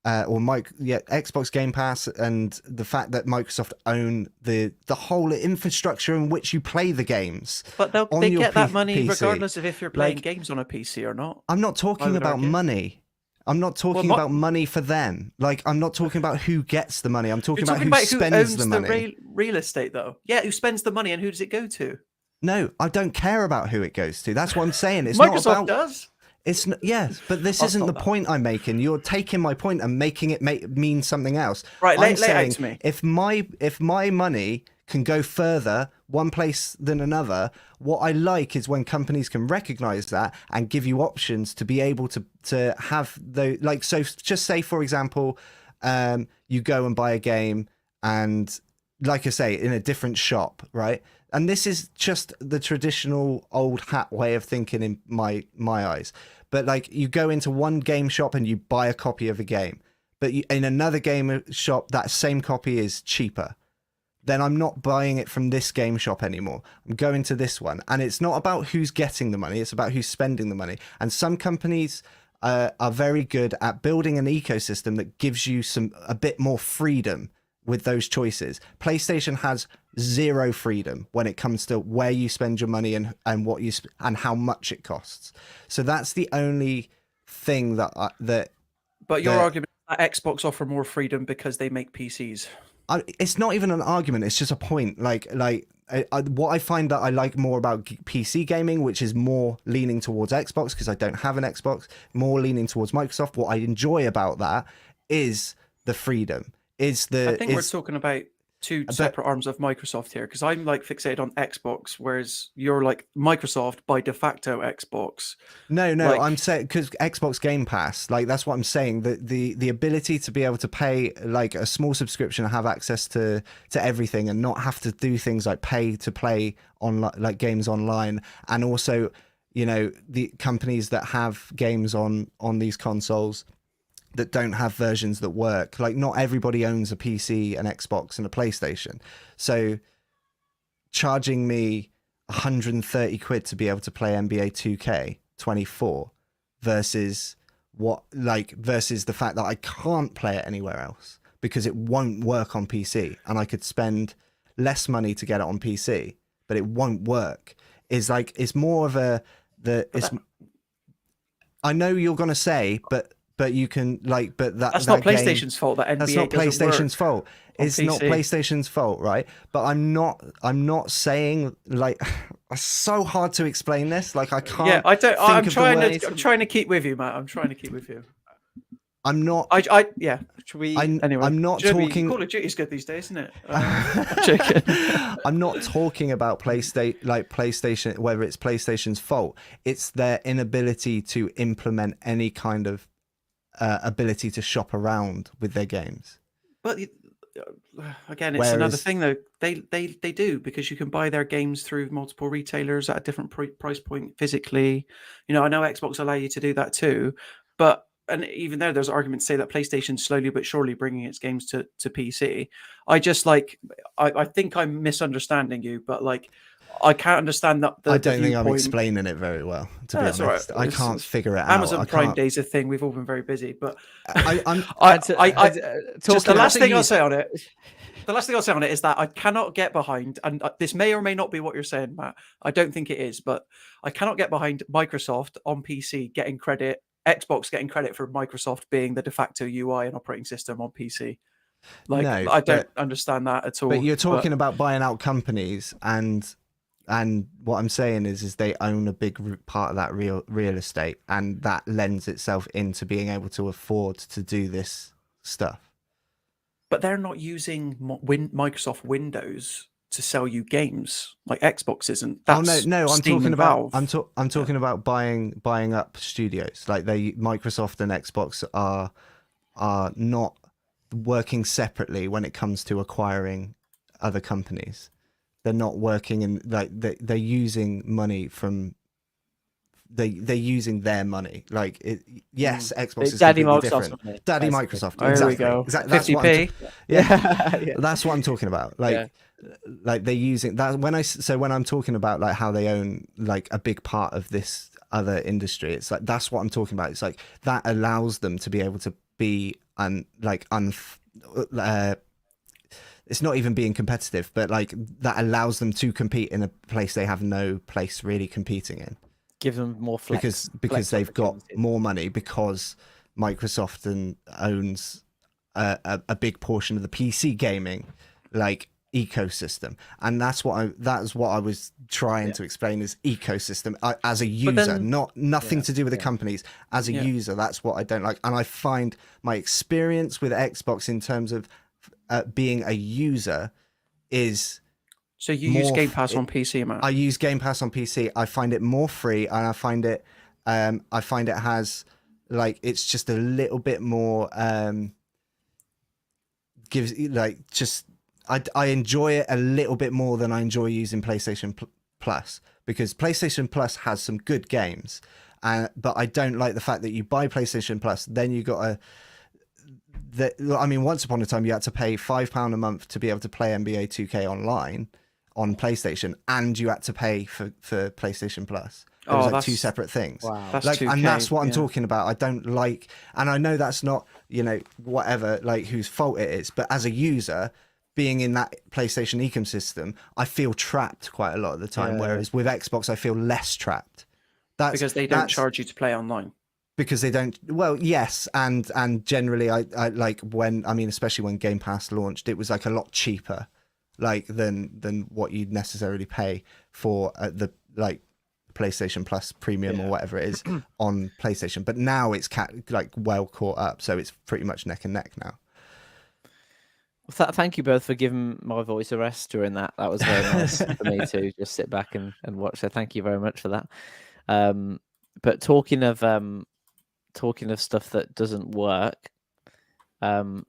Xbox Game Pass, and the fact that Microsoft own the whole infrastructure in which you play the games. But they get that money regardless of if you're playing games on a PC or not. I'm not talking about money. I'm not talking about money for them. Like, I'm not talking about who gets the money. I'm talking about who spends the money. The real estate, though. Yeah, who spends the money and who does it go to? No, I don't care about who it goes to. That's what I'm saying. It's Microsoft not about. Does. It's yes, but this isn't the point I'm making. You're taking my point and making it mean something else. Right, I'm lay it out to me. If my money can go further one place than another, what I like is when companies can recognize that and give you options to be able to have the so just say for example, you go and buy a game, and like I say, in a different shop, right? And this is just the traditional old hat way of thinking in my eyes. But like, you go into one game shop and you buy a copy of a game, but in another game shop, that same copy is cheaper. Then I'm not buying it from this game shop anymore. I'm going to this one. And it's not about who's getting the money. It's about who's spending the money. And some companies are very good at building an ecosystem that gives you a bit more freedom with those choices. PlayStation has zero freedom when it comes to where you spend your money and what you and how much it costs. So that's the only thing that But your argument is that Xbox offer more freedom because they make PCs. It's not even an argument. It's just a point. What I find that I like more about PC gaming, which is more leaning towards Xbox because I don't have an Xbox, more leaning towards Microsoft. What I enjoy about that is the freedom. I think we're talking about two separate arms of Microsoft here, because I'm like fixated on Xbox, whereas you're like Microsoft by de facto Xbox. No, I'm saying because Xbox Game Pass, like that's what I'm saying. The ability to be able to pay like a small subscription and have access to everything and not have to do things like pay to play on like games online, and also, you know, the companies that have games on these consoles that don't have versions that work. Like not everybody owns a PC, an Xbox and a PlayStation. So charging me 130 quid to be able to play NBA 2K 24 versus the fact that I can't play it anywhere else because it won't work on PC, and I could spend less money to get it on PC, but it won't work. Is like, it's more of I know you're going to say, but you can that's not PlayStation's fault. That NBA that's not PlayStation's fault. It's not PlayStation's fault, right? But I'm not saying like it's so hard to explain this. Like I can't. Yeah, I don't. I'm trying to keep with you, Matt. I'm trying to keep with you. I'm not. Yeah. Should we? Anyway, I'm not talking. Call of Duty's good these days, isn't it? I'm not talking about PlayStation, whether it's PlayStation's fault. It's their inability to implement any kind of ability to shop around with their games. But again, it's another thing though. They do, because you can buy their games through multiple retailers at a different price point physically. You know, I know Xbox allow you to do that too, and even there's arguments to say that PlayStation's slowly but surely bringing its games to PC. I just I think I'm misunderstanding you, but like I can't understand that. I don't think I'm explaining it very well, to be honest. Right. I can't figure it out. Amazon Prime Day's a thing. We've all been very busy, but the last thing I'll say on it is that I cannot get behind, and this may or may not be what you're saying, Matt. I don't think it is, but I cannot get behind Microsoft on PC getting credit, Xbox getting credit for Microsoft being the de facto UI and operating system on PC. I don't understand that at all. But you're talking about buying out companies, and what I'm saying is they own a big part of that real estate, and that lends itself into being able to afford to do this stuff. But they're not using Microsoft Windows to sell you games like Xbox isn't. That's no, I'm Steam talking and about Valve. I'm talking about buying up studios. Like Microsoft and Xbox are not working separately when it comes to acquiring other companies. They're not working in they're using money from they're using their money. Yes, Xbox is completely different. Daddy Microsoft. There exactly. we go. Exactly. 50p. Yeah. That's what I'm talking about. Like they're using that when I'm talking about like how they own like a big part of this other industry. It's like that's what I'm talking about. It's like that allows them to be able to be it's not even being competitive, but like that allows them to compete in a place they have no place really competing in. Give them more flex. Because they've got more money, because Microsoft owns a big portion of the PC gaming like ecosystem, and that's what I was trying to explain is ecosystem as a user, nothing to do with the companies. As a user, that's what I don't like, and I find my experience with Xbox in terms of being a user is. So you use Game Pass on PC, man? I use Game Pass on PC. I find it more free, and I find it has like it's just a little bit more gives like just I enjoy it a little bit more than I enjoy using PlayStation Plus, because PlayStation Plus has some good games, but I don't like the fact that you buy PlayStation Plus, then you got once upon a time you had to pay £5 a month to be able to play NBA 2K online on PlayStation, and you had to pay for PlayStation Plus. It was like 2 separate things. Wow. That's Like, 2K, and that's what I'm yeah. talking about. I don't like, and I know that's not, whatever, like whose fault it is, but as a user, being in that PlayStation ecosystem, I feel trapped quite a lot of the time. Whereas with Xbox, I feel less trapped. That's because they don't charge you to play online. Because they don't. Well, yes, and generally, I like especially when Game Pass launched, it was like a lot cheaper, like than what you'd necessarily pay for the like PlayStation Plus Premium or whatever it is on PlayStation. But now it's like well caught up, so it's pretty much neck and neck now. Well, thank you both for giving my voice a rest during that. That was very nice for me to just sit back and watch. So thank you very much for that. But talking of stuff that doesn't work,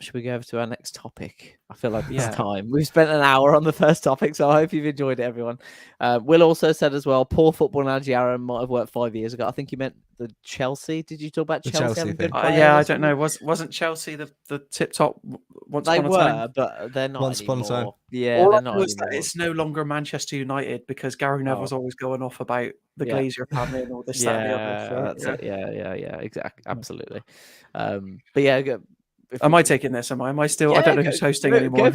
should we go over to our next topic? I feel like it's time. We've spent an hour on the first topic, so I hope you've enjoyed it, everyone. Will also said as well, poor football analogy, Aaron, might have worked 5 years ago. I think you meant the Chelsea. Did you talk about Chelsea having good players? Yeah, I don't know. Wasn't Chelsea the tip top once upon a time? But they're not Once upon a anymore. time. Yeah, All they're I not know is anymore. that it's no longer Manchester United because Gary Neville was always going off about the Glazer family and all this, that, and the other. So, yeah, exactly, absolutely. But yeah. Am I taking this? Am I still? I don't know who's hosting anymore.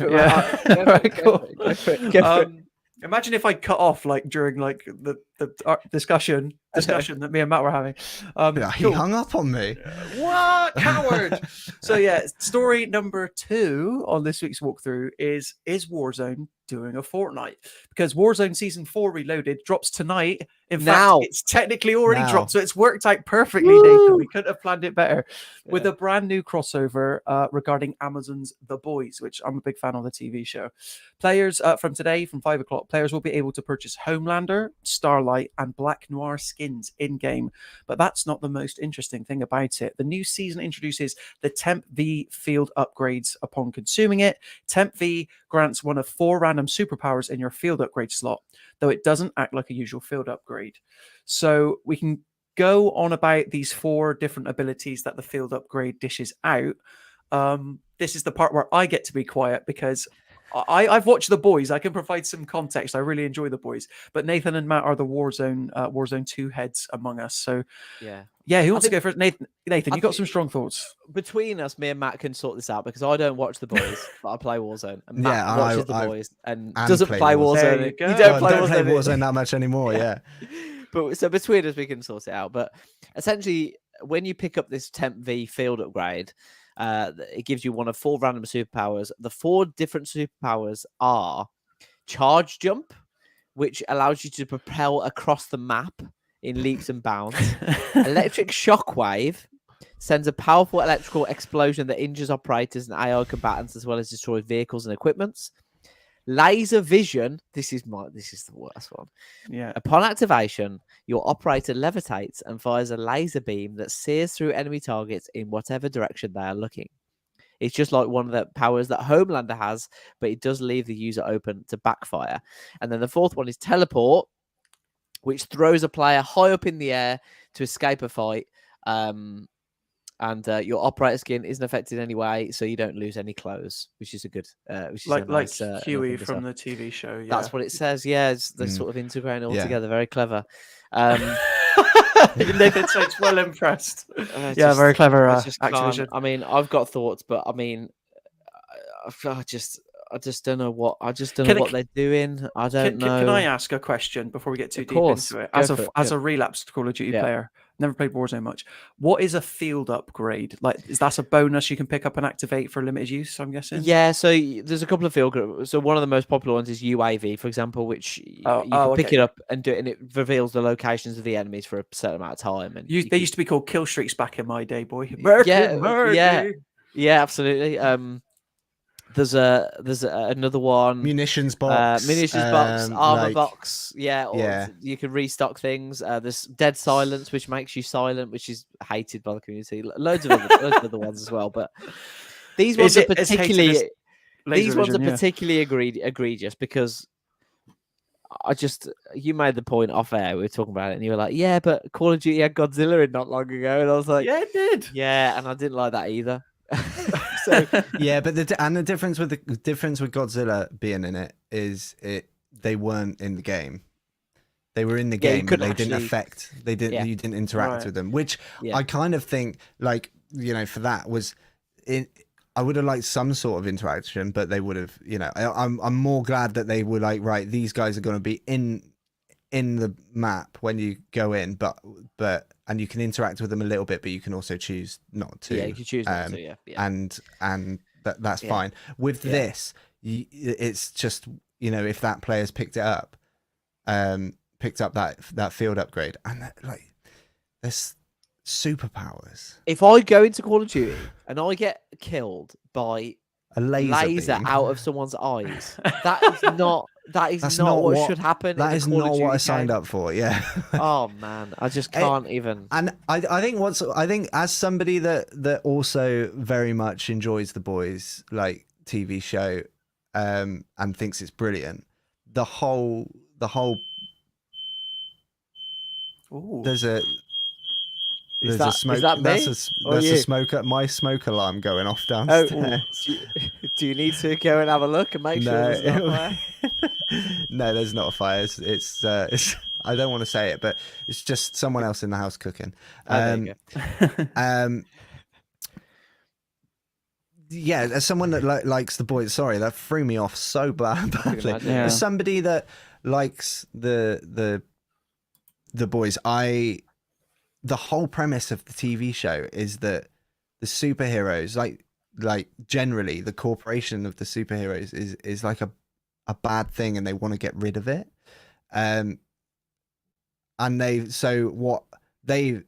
Imagine if I cut off like during like the discussion that me and Matt were having. He hung up on me. What coward? So yeah, story number 2 on this week's walkthrough is Warzone doing a Fortnite? Because Warzone Season 4 Reloaded drops tonight. In fact, it's technically already dropped, so it's worked out perfectly, Nathan. We couldn't have planned it better. With a brand new crossover regarding Amazon's The Boys, which I'm a big fan of the TV show. Players from today, from 5 o'clock, players will be able to purchase Homelander, Starlight, and Black Noir skins in-game. But that's not the most interesting thing about it. The new season introduces the Temp V field upgrades upon consuming it. Temp V grants one of 4 random superpowers in your field upgrade slot, though it doesn't act like a usual field upgrade. So we can go on about these 4 different abilities that the field upgrade dishes out. This is the part where I get to be quiet because I've watched The Boys. I can provide some context. I really enjoy The Boys. But Nathan and Matt are the Warzone 2 heads among us. So yeah, who wants to go first? Nathan, you got some strong thoughts. Between us, me and Matt can sort this out because I don't watch The Boys, but I play Warzone. And Matt watches The Boys and doesn't play Warzone. You don't play Warzone that much anymore, yeah. But so between us, we can sort it out. But essentially, when you pick up this Temp V field upgrade, it gives you one of 4 random superpowers. The 4 different superpowers are Charge Jump, which allows you to propel across the map in leaps and bounds. Electric Shockwave sends a powerful electrical explosion that injures operators and AI combatants as well as destroys vehicles and equipments. Laser Vision, this is the worst one. Yeah. Upon activation, your operator levitates and fires a laser beam that sears through enemy targets in whatever direction they are looking. It's just like one of the powers that Homelander has, but it does leave the user open to backfire. And then the 4th one is Teleport, which throws a player high up in the air to escape a fight. And your operator skin isn't affected anyway, so you don't lose any clothes, which is a good, which is like nice, Huey from the TV show. Yeah. That's what it says. Yeah, they're sort of integrating all together. Very clever. Nathan sounds well impressed. Very clever. Activision. I mean, I've got thoughts, but I mean, I just don't know what what they're doing. I don't know. Can I ask a question before we get too deep into it? As a relapsed Call of Duty player, never played Warzone much. What is a field upgrade? Like, is that a bonus you can pick up and activate for limited use? I'm guessing. Yeah. So there's a couple of field. So one of the most popular ones is UAV, for example, which you can pick it up and do it, and it reveals the locations of the enemies for a certain amount of time. And they used to be called kill streaks back in my day, boy. Yeah, absolutely. There's another one. Munitions box. Armor box. Yeah. You can restock things. There's Dead Silence, which makes you silent, which is hated by the community. Loads of other ones as well. But these ones are particularly egregious because you made the point off air. We were talking about it, and you were like, "Yeah, but Call of Duty had Godzilla in not long ago," and I was like, "Yeah, it did." Yeah, and I didn't like that either. So yeah, but the difference with Godzilla being in it is they weren't in the game. They were in the Yeah, you game, but couldn't they didn't actually- affect. They didn't. Yeah. You didn't interact Right. with them, which Yeah. I kind of think, like, you know, for that was in. I would have liked some sort of interaction, but they would have, you know. I'm more glad that they were like, right, these guys are going to be in the map when you go in, but and you can interact with them a little bit, but you can also choose not to. Yeah, you can choose not to. Yeah. And that's Yeah. fine. With Yeah. this, it's just, you know, if that player's picked up that field upgrade, and like there's superpowers. If I go into Call of Duty and I get killed by A laser beam. out of someone's eyes, that is not That's not what should happen. That in is a Call of not what Duty I signed game. up for. Yeah. Oh man, I just can't even. And I think as somebody that also very much enjoys the Boys like TV show, and thinks it's brilliant. The whole Ooh. there's a that- smoke. is that me? That's Or a you? smoke. My smoke alarm going off Oh, downstairs. do you need to go and have a look and make sure there's not fire? No, there's not a fire. It's I don't want to say it, but it's just someone else in the house cooking. Oh, there you go. Yeah, as someone that likes the Boys, sorry, that threw me off so badly. imagine. Yeah. As somebody that likes the Boys, the whole premise of the TV show is that the superheroes, like generally the corporation of the superheroes is like a bad thing, and they want to get rid of it. And what they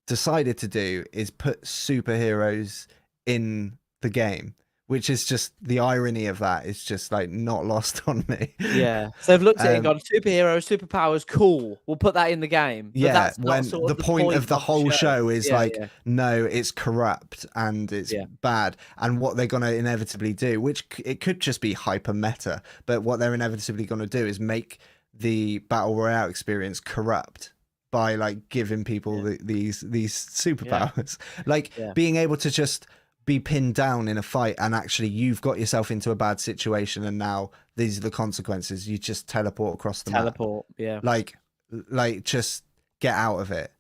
decided to do is put superheroes in the game, which is just the irony of that is just like not lost on me. Yeah. So they've looked at it and gone, superheroes, superpowers, cool. We'll put that in the game. But Yeah, that's not when sort of the point of the whole show is Yeah, like, yeah. no, it's corrupt and it's Yeah. bad. And what they're going to inevitably do, which it could just be hyper meta, but what they're inevitably going to do is make the Battle Royale experience corrupt by like giving people these superpowers. Like Yeah. being able to just be pinned down in a fight and actually you've got yourself into a bad situation and now these are the consequences. You just teleport across the map. Teleport. Yeah. Like just get out of it.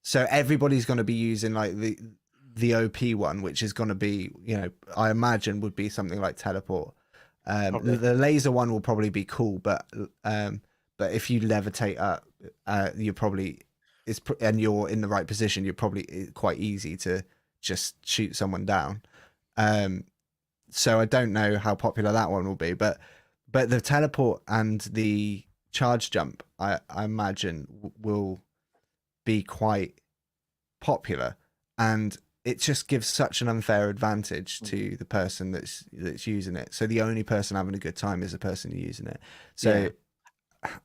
So everybody's going to be using like the OP one, which is going to be, you know, I imagine would be something like teleport. The laser one will probably be cool, but if you levitate up, you're probably and you're in the right position, you're probably quite easy to just shoot someone down. So I don't know how popular that one will be, but the teleport and the charge jump, I imagine will be quite popular, and it just gives such an unfair advantage to the person that's using it. So the only person having a good time is the person using it. So,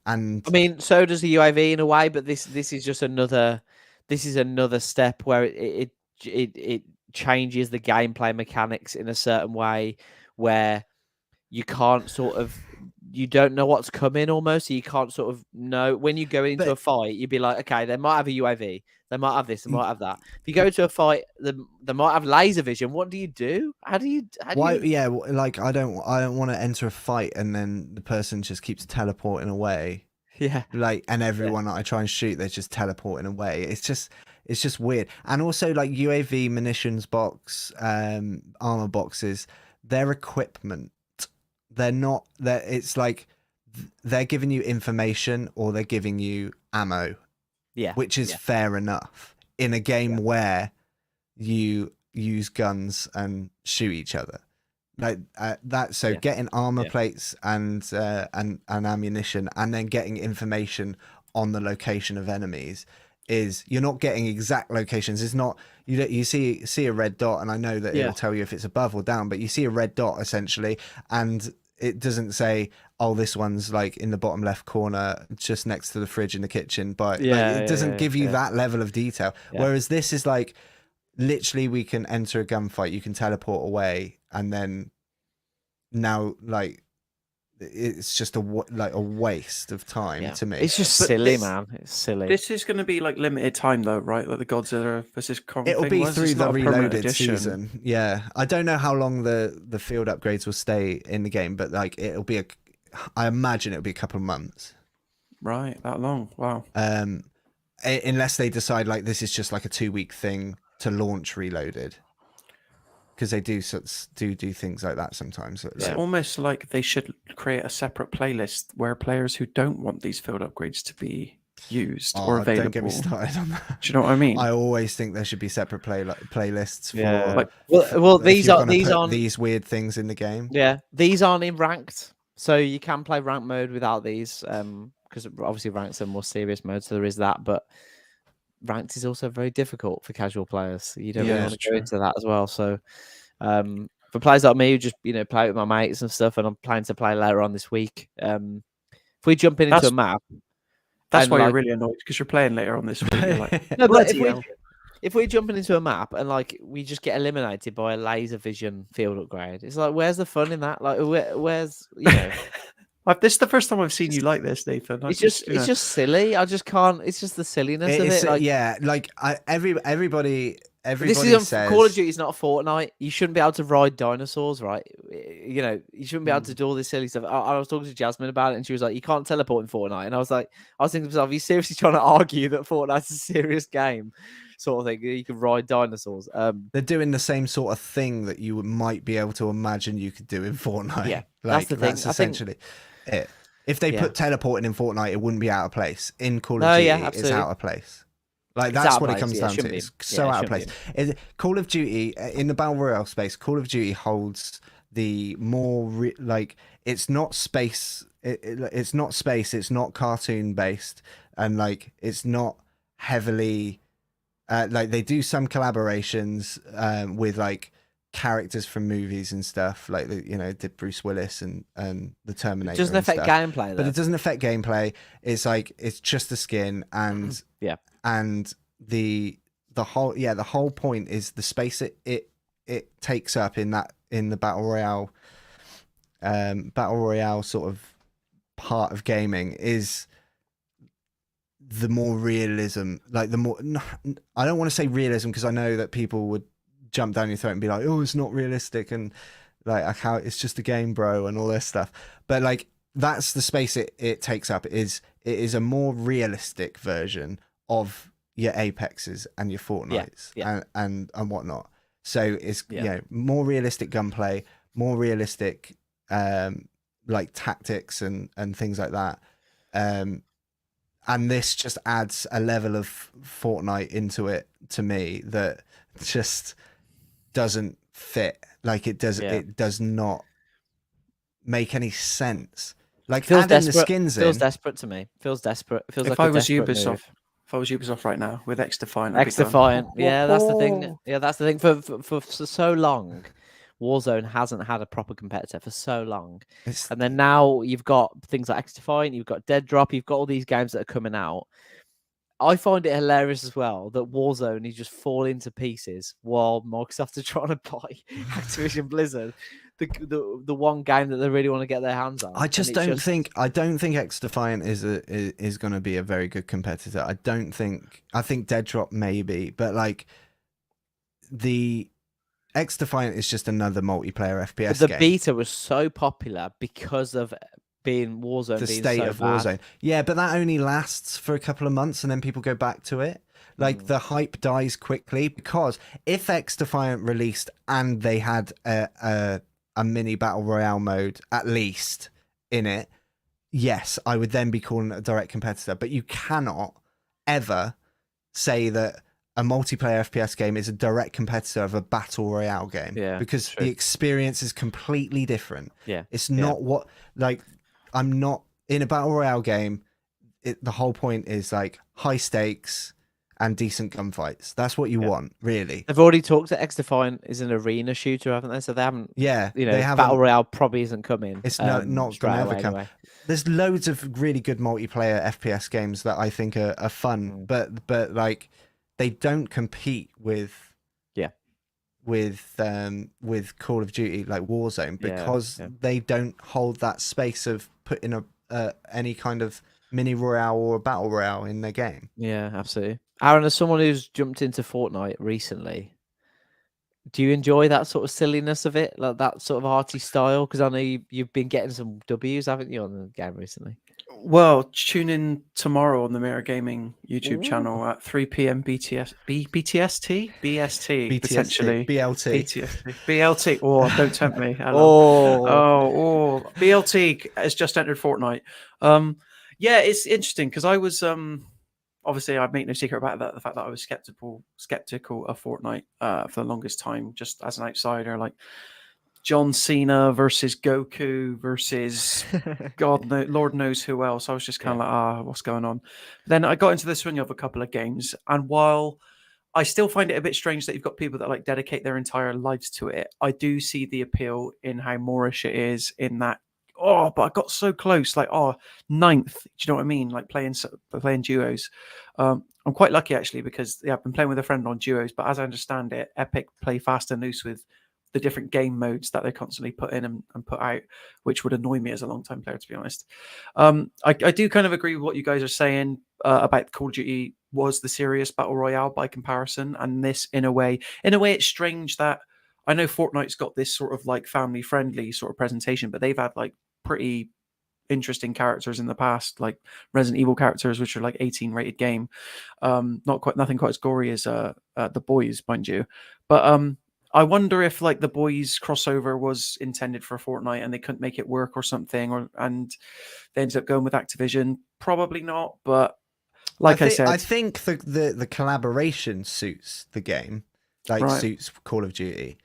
and I mean, so does the UAV in a way, but this is just another. This is another step where it changes the gameplay mechanics in a certain way where you can't you don't know what's coming almost. So you can't sort of know when you go into a fight. You'd be like, okay, they might have a UAV, they might have this, they might have that. If you go to a fight, they might have laser vision. What do you do? How do you? Yeah, like I don't want to enter a fight and then the person just keeps teleporting away. Yeah, like, and everyone that I try and shoot, they're just teleporting away. It's just weird. And also like UAV munitions box, armor boxes, their equipment, it's like they're giving you information or they're giving you ammo. Yeah, which is fair enough in a game where you use guns and shoot each other. Like that, so getting armor plates and ammunition, and then getting information on the location of enemies is you're not getting exact locations. It's not you see a red dot, and I know that it'll tell you if it's above or down, but you see a red dot essentially, and it doesn't say, oh, this one's like in the bottom left corner, just next to the fridge in the kitchen. But it doesn't give you that level of detail. Yeah. Whereas this is like, literally, we can enter a gunfight, you can teleport away, and then now like it's just a waste of time to me. It's just silly, man. It's silly. This is going to be like limited time though, right? Like the Godzilla versus Kong. It'll be through the reloaded edition. season. Yeah, I don't know how long the field upgrades will stay in the game, but like it'll be I imagine it'll be a couple of months. Right, that long. Wow. Unless they decide like this is just like a 2-week thing to launch Reloaded, because they do things like that sometimes. It's almost like they should create a separate playlist where players who don't want these field upgrades to be used or available. Don't get me started on that. Do you know what I mean? I always think there should be separate playlists for. Yeah. Like, well, these aren't these weird things in the game. Yeah, these aren't in ranked, so you can play ranked mode without these. Because obviously ranked's a more serious mode, so there is that. But ranked is also very difficult for casual players. You don't really want to go into that as well. So, for players like me who just play with my mates and stuff, and I'm planning to play later on this week. If we jump into a map. That's why you're really annoyed, because you're playing later on this week. You're like, no, but if we're jumping into a map and like we just get eliminated by a laser vision field upgrade, it's like, where's the fun in that? Like, where's this is the first time I've seen you like this, Nathan. It's just silly. I just can't. It's just the silliness of it. Like, everybody. This is Call of Duty is not a Fortnite. You shouldn't be able to ride dinosaurs, right? You shouldn't be able to do all this silly stuff. I was talking to Jasmine about it, and she was like, "You can't teleport in Fortnite." And I was thinking to myself, "Are you seriously trying to argue that Fortnite's a serious game, sort of thing? You can ride dinosaurs." They're doing the same sort of thing that you might be able to imagine you could do in Fortnite. Yeah, like, that's the thing. That's essentially it. If they put teleporting in Fortnite, it wouldn't be out of place. In Call of Duty, it's out of place. Like, that's what it comes down to. It's so out of place. Call of Duty, in the Battle Royale space, Call of Duty holds the more, it's not space, it's not space, it's not cartoon based, and, like, it's not heavily, like, they do some collaborations with, like, characters from movies and stuff, like, did Bruce Willis and the Terminator. It doesn't affect gameplay, though. But it doesn't affect gameplay. It's like, it's just the skin, and and the whole point is the space it takes up in the battle royale sort of part of gaming is the more realism, like the more, I don't want to say realism because I know that people would jump down your throat and be like, oh, it's not realistic, and like, how it's just a game, bro, and all this stuff. But like, that's the space it takes up. It is a more realistic version of your Apexes and your Fortnites and whatnot. So it's more realistic gunplay, more realistic like tactics and things like that. And this just adds a level of Fortnite into it to me that just doesn't fit. Like, it does not make any sense. Like, feels adding desperate. the skins feels in. desperate to me. Feels desperate. Feels if like I was Ubisoft. Move. If I was Ubisoft right now with X-Defiant, X-Defiant, that's the thing. Yeah, that's the thing. For so long, Warzone hasn't had a proper competitor for so long, and then now you've got things like X-Defiant, you've got Dead Drop, you've got all these games that are coming out. I find it hilarious as well that Warzone is just falling to pieces while Microsoft are trying to buy Activision Blizzard, the one game that they really want to get their hands on. I don't think X-Defiant is going to be a very good competitor. I think Dead Drop maybe, but like, the X-Defiant is just another multiplayer FPS game. The beta was so popular because of being Warzone, the being state so of bad. Warzone. Yeah, but that only lasts for a couple of months and then people go back to it. Like, the hype dies quickly, because if X-Defiant released and they had a mini battle royale mode at least in it, yes, I would then be calling it a direct competitor. But you cannot ever say that a multiplayer FPS game is a direct competitor of a battle royale game, because the experience is completely different. It's not what, like, I'm not in a battle royale game. The whole point is like high stakes and decent gunfights. That's what you want, really. They've already talked to X-Defiant is an arena shooter, haven't they? So they haven't. Yeah, they haven't. Battle royale probably isn't coming. It's not going to ever come. Anyway. There's loads of really good multiplayer FPS games that I think are fun, but like, they don't compete with Call of Duty like Warzone, because they don't hold that space of putting any kind of mini royale or a battle royale in their game. Yeah, absolutely. Aaron, as someone who's jumped into Fortnite recently, Do you enjoy that sort of silliness of it, like that sort of arty style? Because I know you've been getting some W's, haven't you, on the game recently? Well, tune in tomorrow on the Mirror Gaming YouTube channel at 3 p.m. BTST potentially BLT. BLT. Oh, don't tempt me. Oh, BLT has just entered Fortnite. Yeah, it's interesting because I was obviously I'd make no secret about that. The fact that I was skeptical of Fortnite for the longest time, just as an outsider, like John Cena versus Goku versus Lord knows who else. I was just kind of like, what's going on? Then I got into the swing of a couple of games, and while I still find it a bit strange that you've got people that like dedicate their entire lives to it, I do see the appeal in how Moorish it is in that. Oh, but I got so close, like ninth. Do you know what I mean? Like playing duos. I'm quite lucky actually because I've been playing with a friend on duos, but as I understand it, Epic play fast and loose with the different game modes that they constantly put in and put out, which would annoy me as a long-time player, to be honest. I do kind of agree with what you guys are saying about Call of Duty was the serious battle royale by comparison, and this in a way it's strange that I know Fortnite's got this sort of like family-friendly sort of presentation, but they've had like pretty interesting characters in the past, like Resident Evil characters, which are like 18 rated game. Nothing quite as gory as the boys, mind you, but I wonder if like the boys crossover was intended for Fortnite and they couldn't make it work or something, and they ended up going with Activision. Probably not, but like I said, I think the collaboration suits the game, like suits Call of Duty,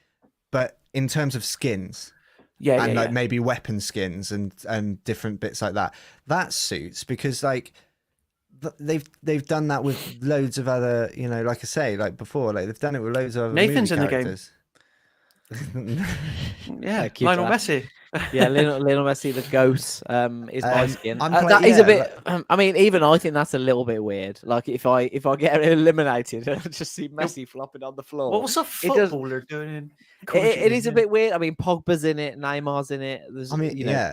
but in terms of skins, maybe weapon skins and different bits like that, that suits because like they've done that with loads of other, like I say, like before, like they've done it with loads of other Nathan's movie in characters. the game. Yeah, Lionel Messi. Yeah, Lionel Messi, the ghost, is my skin. That is a bit. I mean, even I think that's a little bit weird. Like if I get eliminated, I just see Messi flopping on the floor. What was a footballer doing in? It is a bit weird. I mean, Pogba's in it, Neymar's in it. There's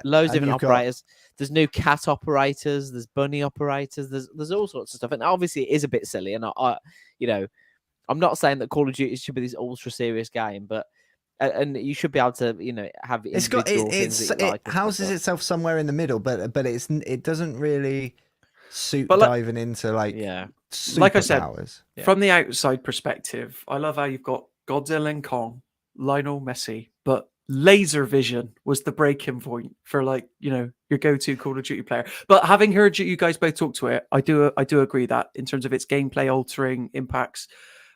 loads of different operators. There's new cat operators. There's bunny operators. There's all sorts of stuff. And obviously, it is a bit silly. And I'm not saying that Call of Duty should be this ultra serious game, but. And you should be able to, have it houses itself somewhere in the middle, but it doesn't really suit diving into like I said, from the outside perspective, I love how you've got Godzilla and Kong, Lionel Messi, but laser vision was the breaking point for your go-to Call of Duty player. But having heard you guys both talk to it, I do agree that in terms of its gameplay altering impacts,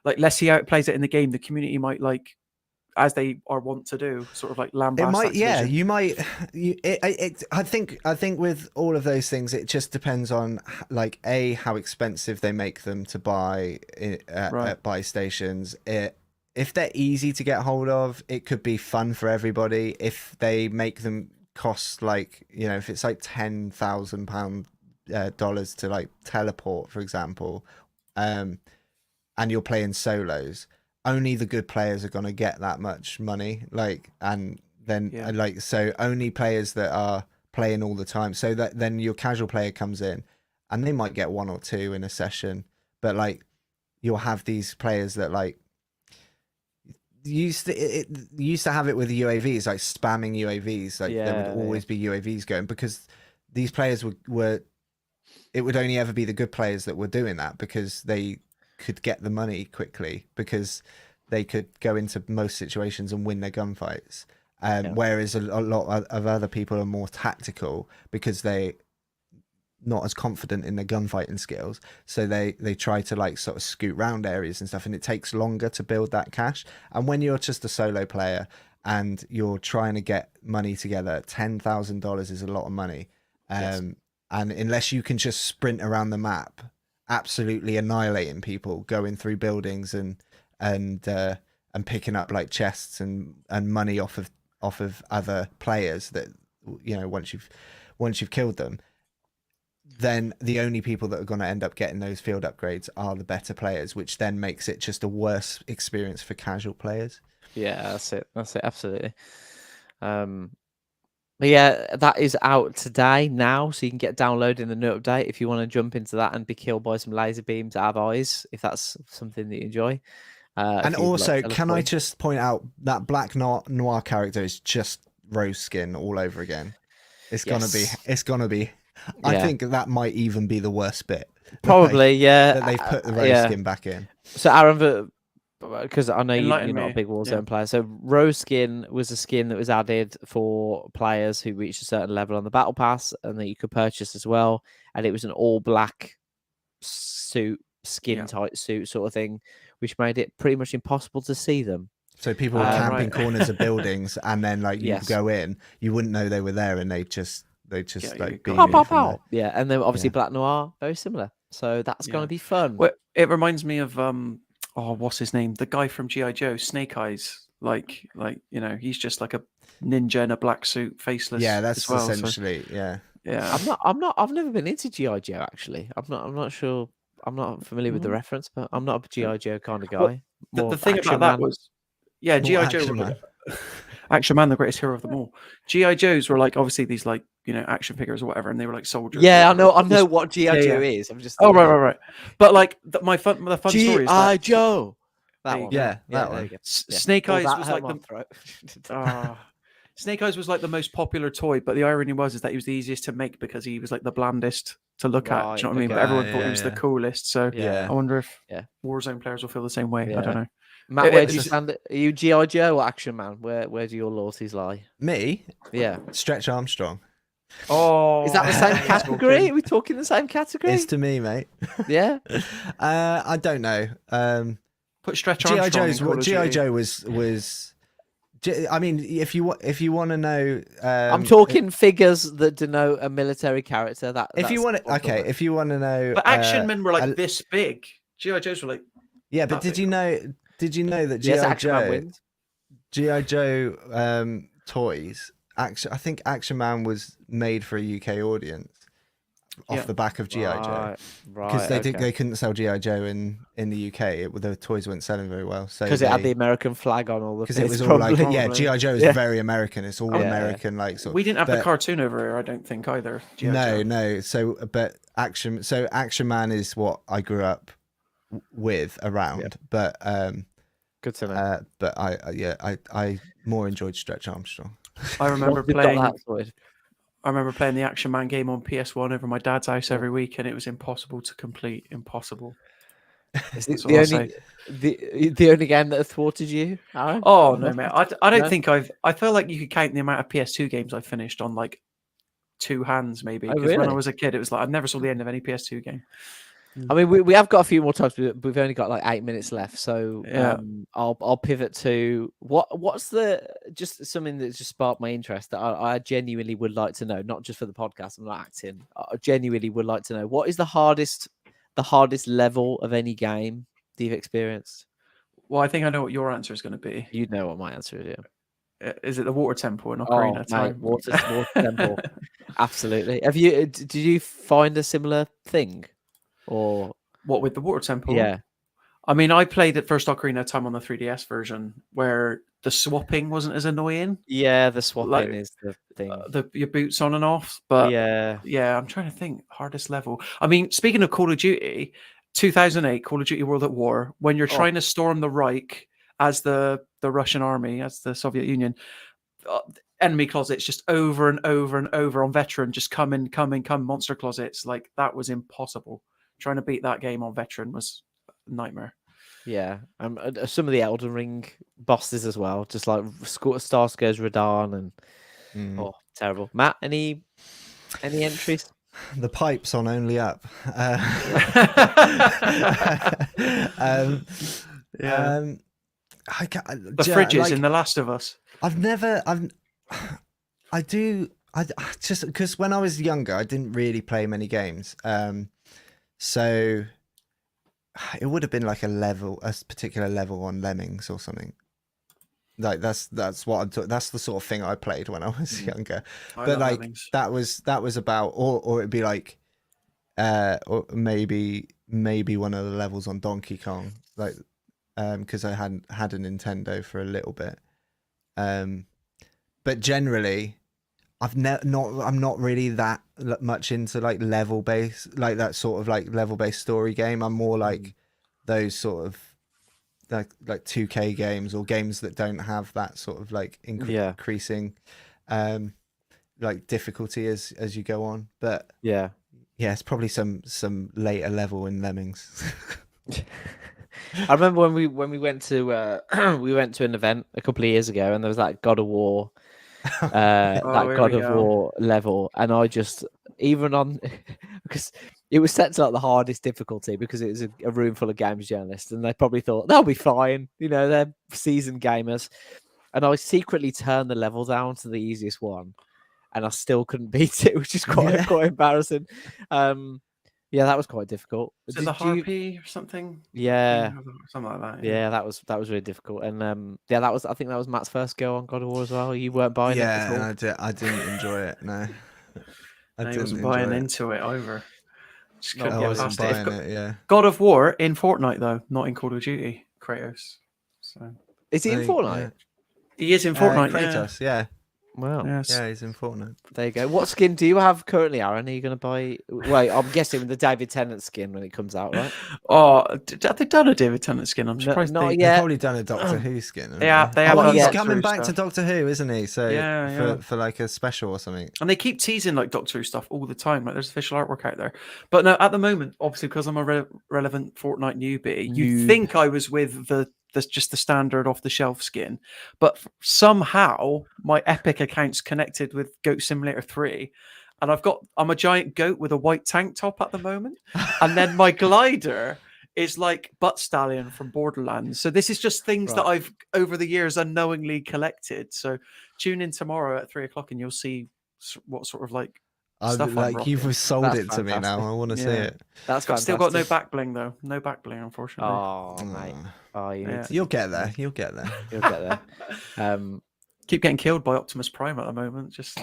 like let's see how it plays it in the game, the community might as they are wont to do, sort of like lambast. It might, Activision. you might. I think with all of those things, it just depends on like how expensive they make them to buy at buy stations. If they're easy to get hold of, it could be fun for everybody. If they make them cost if it's like $10,000 dollars to like teleport, for example, and you're playing solos. Only the good players are going to get that much money, so only players that are playing all the time. So that then your casual player comes in, and they might get one or two in a session, but you'll have these players that used to have it with the UAVs, like spamming UAVs, there would always be UAVs going because these players were. It would only ever be the good players that were doing that because they could get the money quickly because they could go into most situations and win their gunfights. Whereas a lot of other people are more tactical because they not as confident in their gunfighting skills. So they try to sort of scoot round areas and stuff, and it takes longer to build that cash. And when you're just a solo player and you're trying to get money together, $10,000 is a lot of money. And unless you can just sprint around the map, absolutely annihilating people, going through buildings and picking up like chests and money off of other players that once you've killed them, then the only people that are going to end up getting those field upgrades are the better players, which then makes it just a worse experience for casual players. Yeah, that's it absolutely. But yeah, that is out today now, so you can get downloading the new update if you want to jump into that and be killed by some laser beams out of eyes, if that's something that you enjoy. And also, can I point. just point out that Black Noir character is just rose skin all over again. It's gonna be. It's gonna be. I think that might even be the worst bit. Probably, yeah. That they've put the rose skin back in. So Aaron, because I know you're not a big Warzone Yeah. player, so rose skin was a skin that was added for players who reached a certain level on the battle pass, and that you could purchase as well. And it was an all black suit, skin tight suit sort of thing, which made it pretty much impossible to see them. So people were camping corners of buildings, and then like you go in, you wouldn't know they were there, and they just like beam you from there. Yeah, and then obviously Black Noir, very similar. So that's going to be fun. Well, it reminds me of what's his name? The guy from G.I. Joe, Snake Eyes. Like he's just like a ninja in a black suit, faceless. Yeah, that's as well, essentially yeah. I've never been into G.I. Joe actually. I'm not sure. I'm not familiar with the reference, but I'm not a G.I. Joe kind of guy. Well, the thing about that was, G.I. Joe. Action Man, the greatest hero of them all. G.I. Joes were like obviously these like action figures or whatever, and they were like soldiers. Yeah, I know what G.I. Joe is. I'm just right. But like the fun story is G.I. Joe. That one. Yeah, that one. Snake Eyes was like Snake Eyes was like the most popular toy, but the irony is that he was the easiest to make because he was like the blandest to look at. Do you know what I mean? But everyone thought he was the coolest. So I wonder if Warzone players will feel the same way. I don't know. Matt, where do you stand? Are you G.I. Joe or Action Man? Where do your loyalties lie? Me? Yeah. Stretch Armstrong. Oh, is that the same category? Are we talking the same category? It's to me, mate. Yeah. I don't know. Put Stretch Armstrong. G.I. Joe was. I mean, if you want to know, I'm talking figures that denote a military character. If you want to know, but Action Men were like this big. G.I. Joes were like. Yeah, but did you know that G.I. Joe toys? I think Action Man was made for a UK audience off the back of G.I. Joe, because they couldn't sell G.I. Joe in the UK. The toys weren't selling very well, so because it had the American flag on all the. Because it was all like G.I. Joe is very American. It's all American, like sort. We didn't have the cartoon over here, I don't think either. No. So, but Action Man is what I grew up with around, but good to know. But I more enjoyed Stretch Armstrong. I remember playing the Action Man game on PS1 over my dad's house every week, and it was impossible to complete. Impossible. The only game that thwarted you, Aaron? Oh no, mate! I don't think I feel like you could count the amount of PS2 games I finished on like two hands, maybe. Because when I was a kid, it was like I never saw the end of any PS2 game. I mean, we have got a few more times, but we've only got like 8 minutes left. So I'll pivot to what's just something that just sparked my interest that I genuinely would like to know, not just for the podcast. I'm not acting. I genuinely would like to know what is the hardest level of any game that you've experienced. Well, I think I know what your answer is going to be. You know what my answer is. Yeah. Is it the water temple in Ocarina Time? Water temple. Absolutely. Did you find a similar thing? Or what with the water temple? Yeah, I mean, I played it first Ocarina of Time on the 3DS version, where the swapping wasn't as annoying. Yeah, the swapping is the thing. Your boots on and off, but yeah. I'm trying to think hardest level. I mean, speaking of Call of Duty, 2008 Call of Duty World at War, when you're trying to storm the Reich as the Russian army, as the Soviet Union. Enemy closets just over and over and over on veteran, just come monster closets. Like that was impossible. Trying to beat that game on veteran was a nightmare. Yeah, some of the Elden Ring bosses as well, just like Starsco's Radahn and terrible. Matt, any entries? The pipes on Only Up. The fridges in The Last of Us. I just because when I was younger, I didn't really play many games. So it would have been like a particular level on Lemmings or something. Like that's what that's the sort of thing I played when I was younger. But like Lemmings. that was about, or it'd be like, or maybe one of the levels on Donkey Kong, like, because I hadn't had a Nintendo for a little bit. But generally, I'm not really that much into like level based, like that sort of like level based story game. I'm more like those sort of like 2K games or games that don't have that sort of like increasing like difficulty as you go on. But yeah, it's probably some later level in Lemmings. I remember when we went to we went to an event a couple of years ago, and there was that God of War, that God of War level, and I just even on because it was set to like the hardest difficulty because it was a room full of games journalists, and they probably thought they'll be fine, they're seasoned gamers, and I secretly turned the level down to the easiest one, and I still couldn't beat it, which is quite embarrassing. Yeah, that was quite difficult. Is it the Harpy or something? Yeah, something like that. Yeah, that was really difficult, and I think that was Matt's first go on God of War as well. You weren't buying it at all. Yeah, I didn't enjoy it. No, I wasn't buying into it either. I wasn't buying it. Yeah, God of War in Fortnite though, not in Call of Duty. Kratos. So is he in Fortnite? Yeah. He is in Fortnite. Kratos, yeah. Wow. Yes. Yeah, he's in Fortnite. There you go. What skin do you have currently, Aaron? Are you going to buy? Wait, I'm guessing the David Tennant skin when it comes out, right? Oh, have they done a David Tennant skin? I'm surprised. Not They've yet. probably done a Doctor Who skin. They have. Well, he's Doctor coming Who back stuff. to Doctor Who, isn't he? So for like a special or something. And they keep teasing like Doctor Who stuff all the time. Like there's official artwork out there. But no, at the moment, obviously, because I'm a relevant Fortnite newbie, you'd think I was with just the standard off the shelf skin, but somehow my Epic account's connected with Goat Simulator 3, and I'm a giant goat with a white tank top at the moment, and then my glider is like Butt Stallion from Borderlands. So this is just things that I've over the years unknowingly collected. So tune in tomorrow at 3:00 and you'll see what sort of like stuff I'm like rocking. you've sold That's it to me now. I want to see it. That's still got no back bling though. No back bling, unfortunately. Oh, mate. Oh, You'll get there. You'll get there. You'll get there. Keep getting killed by Optimus Prime at the moment. Just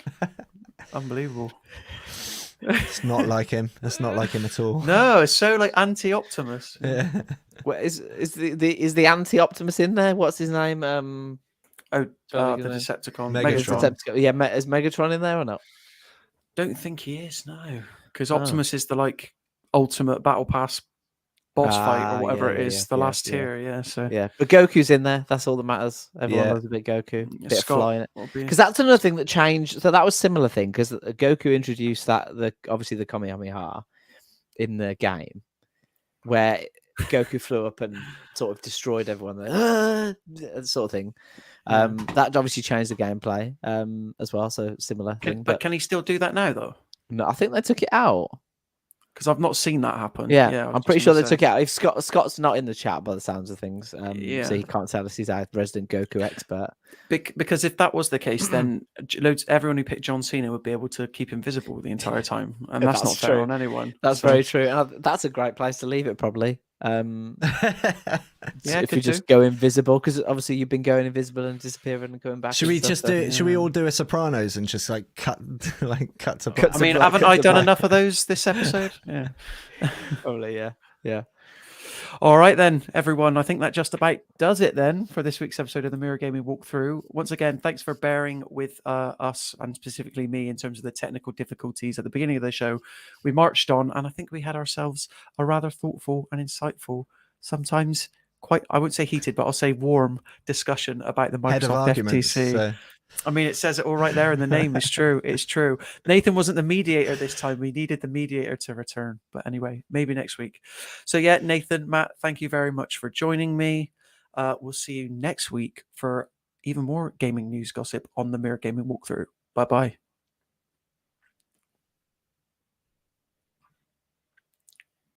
unbelievable. It's not like him. It's not like him at all. No, it's so like anti-Optimus. Yeah. Well, is the anti-Optimus in there? What's his name? The Decepticon. Megatron. Yeah, is Megatron in there or not? Don't think he is, no. Because Optimus is the like ultimate battle pass boss fight or whatever it is, the last tier, so but Goku's in there. That's all that matters. Everyone Yeah. loves a bit Goku, bit of Scott flying it. will be- Because that's another thing that changed. So that was a similar thing because Goku introduced obviously the Kamehameha in the game, where Goku flew up and sort of destroyed everyone. Sort of thing. That obviously changed the gameplay as well. So similar thing. But can he still do that now though? No, I think they took it out. Because I've not seen that happen. Yeah, I'm pretty sure they took it out. If Scott's not in the chat by the sounds of things, so he can't tell us he's our resident Goku expert. Because if that was the case, then everyone who picked John Cena would be able to keep invisible the entire time, and that's not fair on anyone. That's very true, and that's a great place to leave it, probably. If you just go invisible, because obviously you've been going invisible and disappearing and coming back. Should we just do? Should we all do a Sopranos and just like cut to? I mean, haven't I done enough of those this episode? Yeah, probably. Yeah. All right then, everyone. I think that just about does it then for this week's episode of the Mirror Gaming Walkthrough. Once again, thanks for bearing with us and specifically me in terms of the technical difficulties at the beginning of the show. We marched on, and I think we had ourselves a rather thoughtful and insightful, sometimes quite, I won't say heated, but I'll say warm discussion about the Microsoft FTC. So. I mean, it says it all right there in the name. It's true. It's true. Nathan wasn't the mediator this time. We needed the mediator to return. But anyway, maybe next week. So yeah, Nathan, Matt, thank you very much for joining me. We'll see you next week for even more gaming news gossip on the Mirror Gaming Walkthrough. Bye-bye.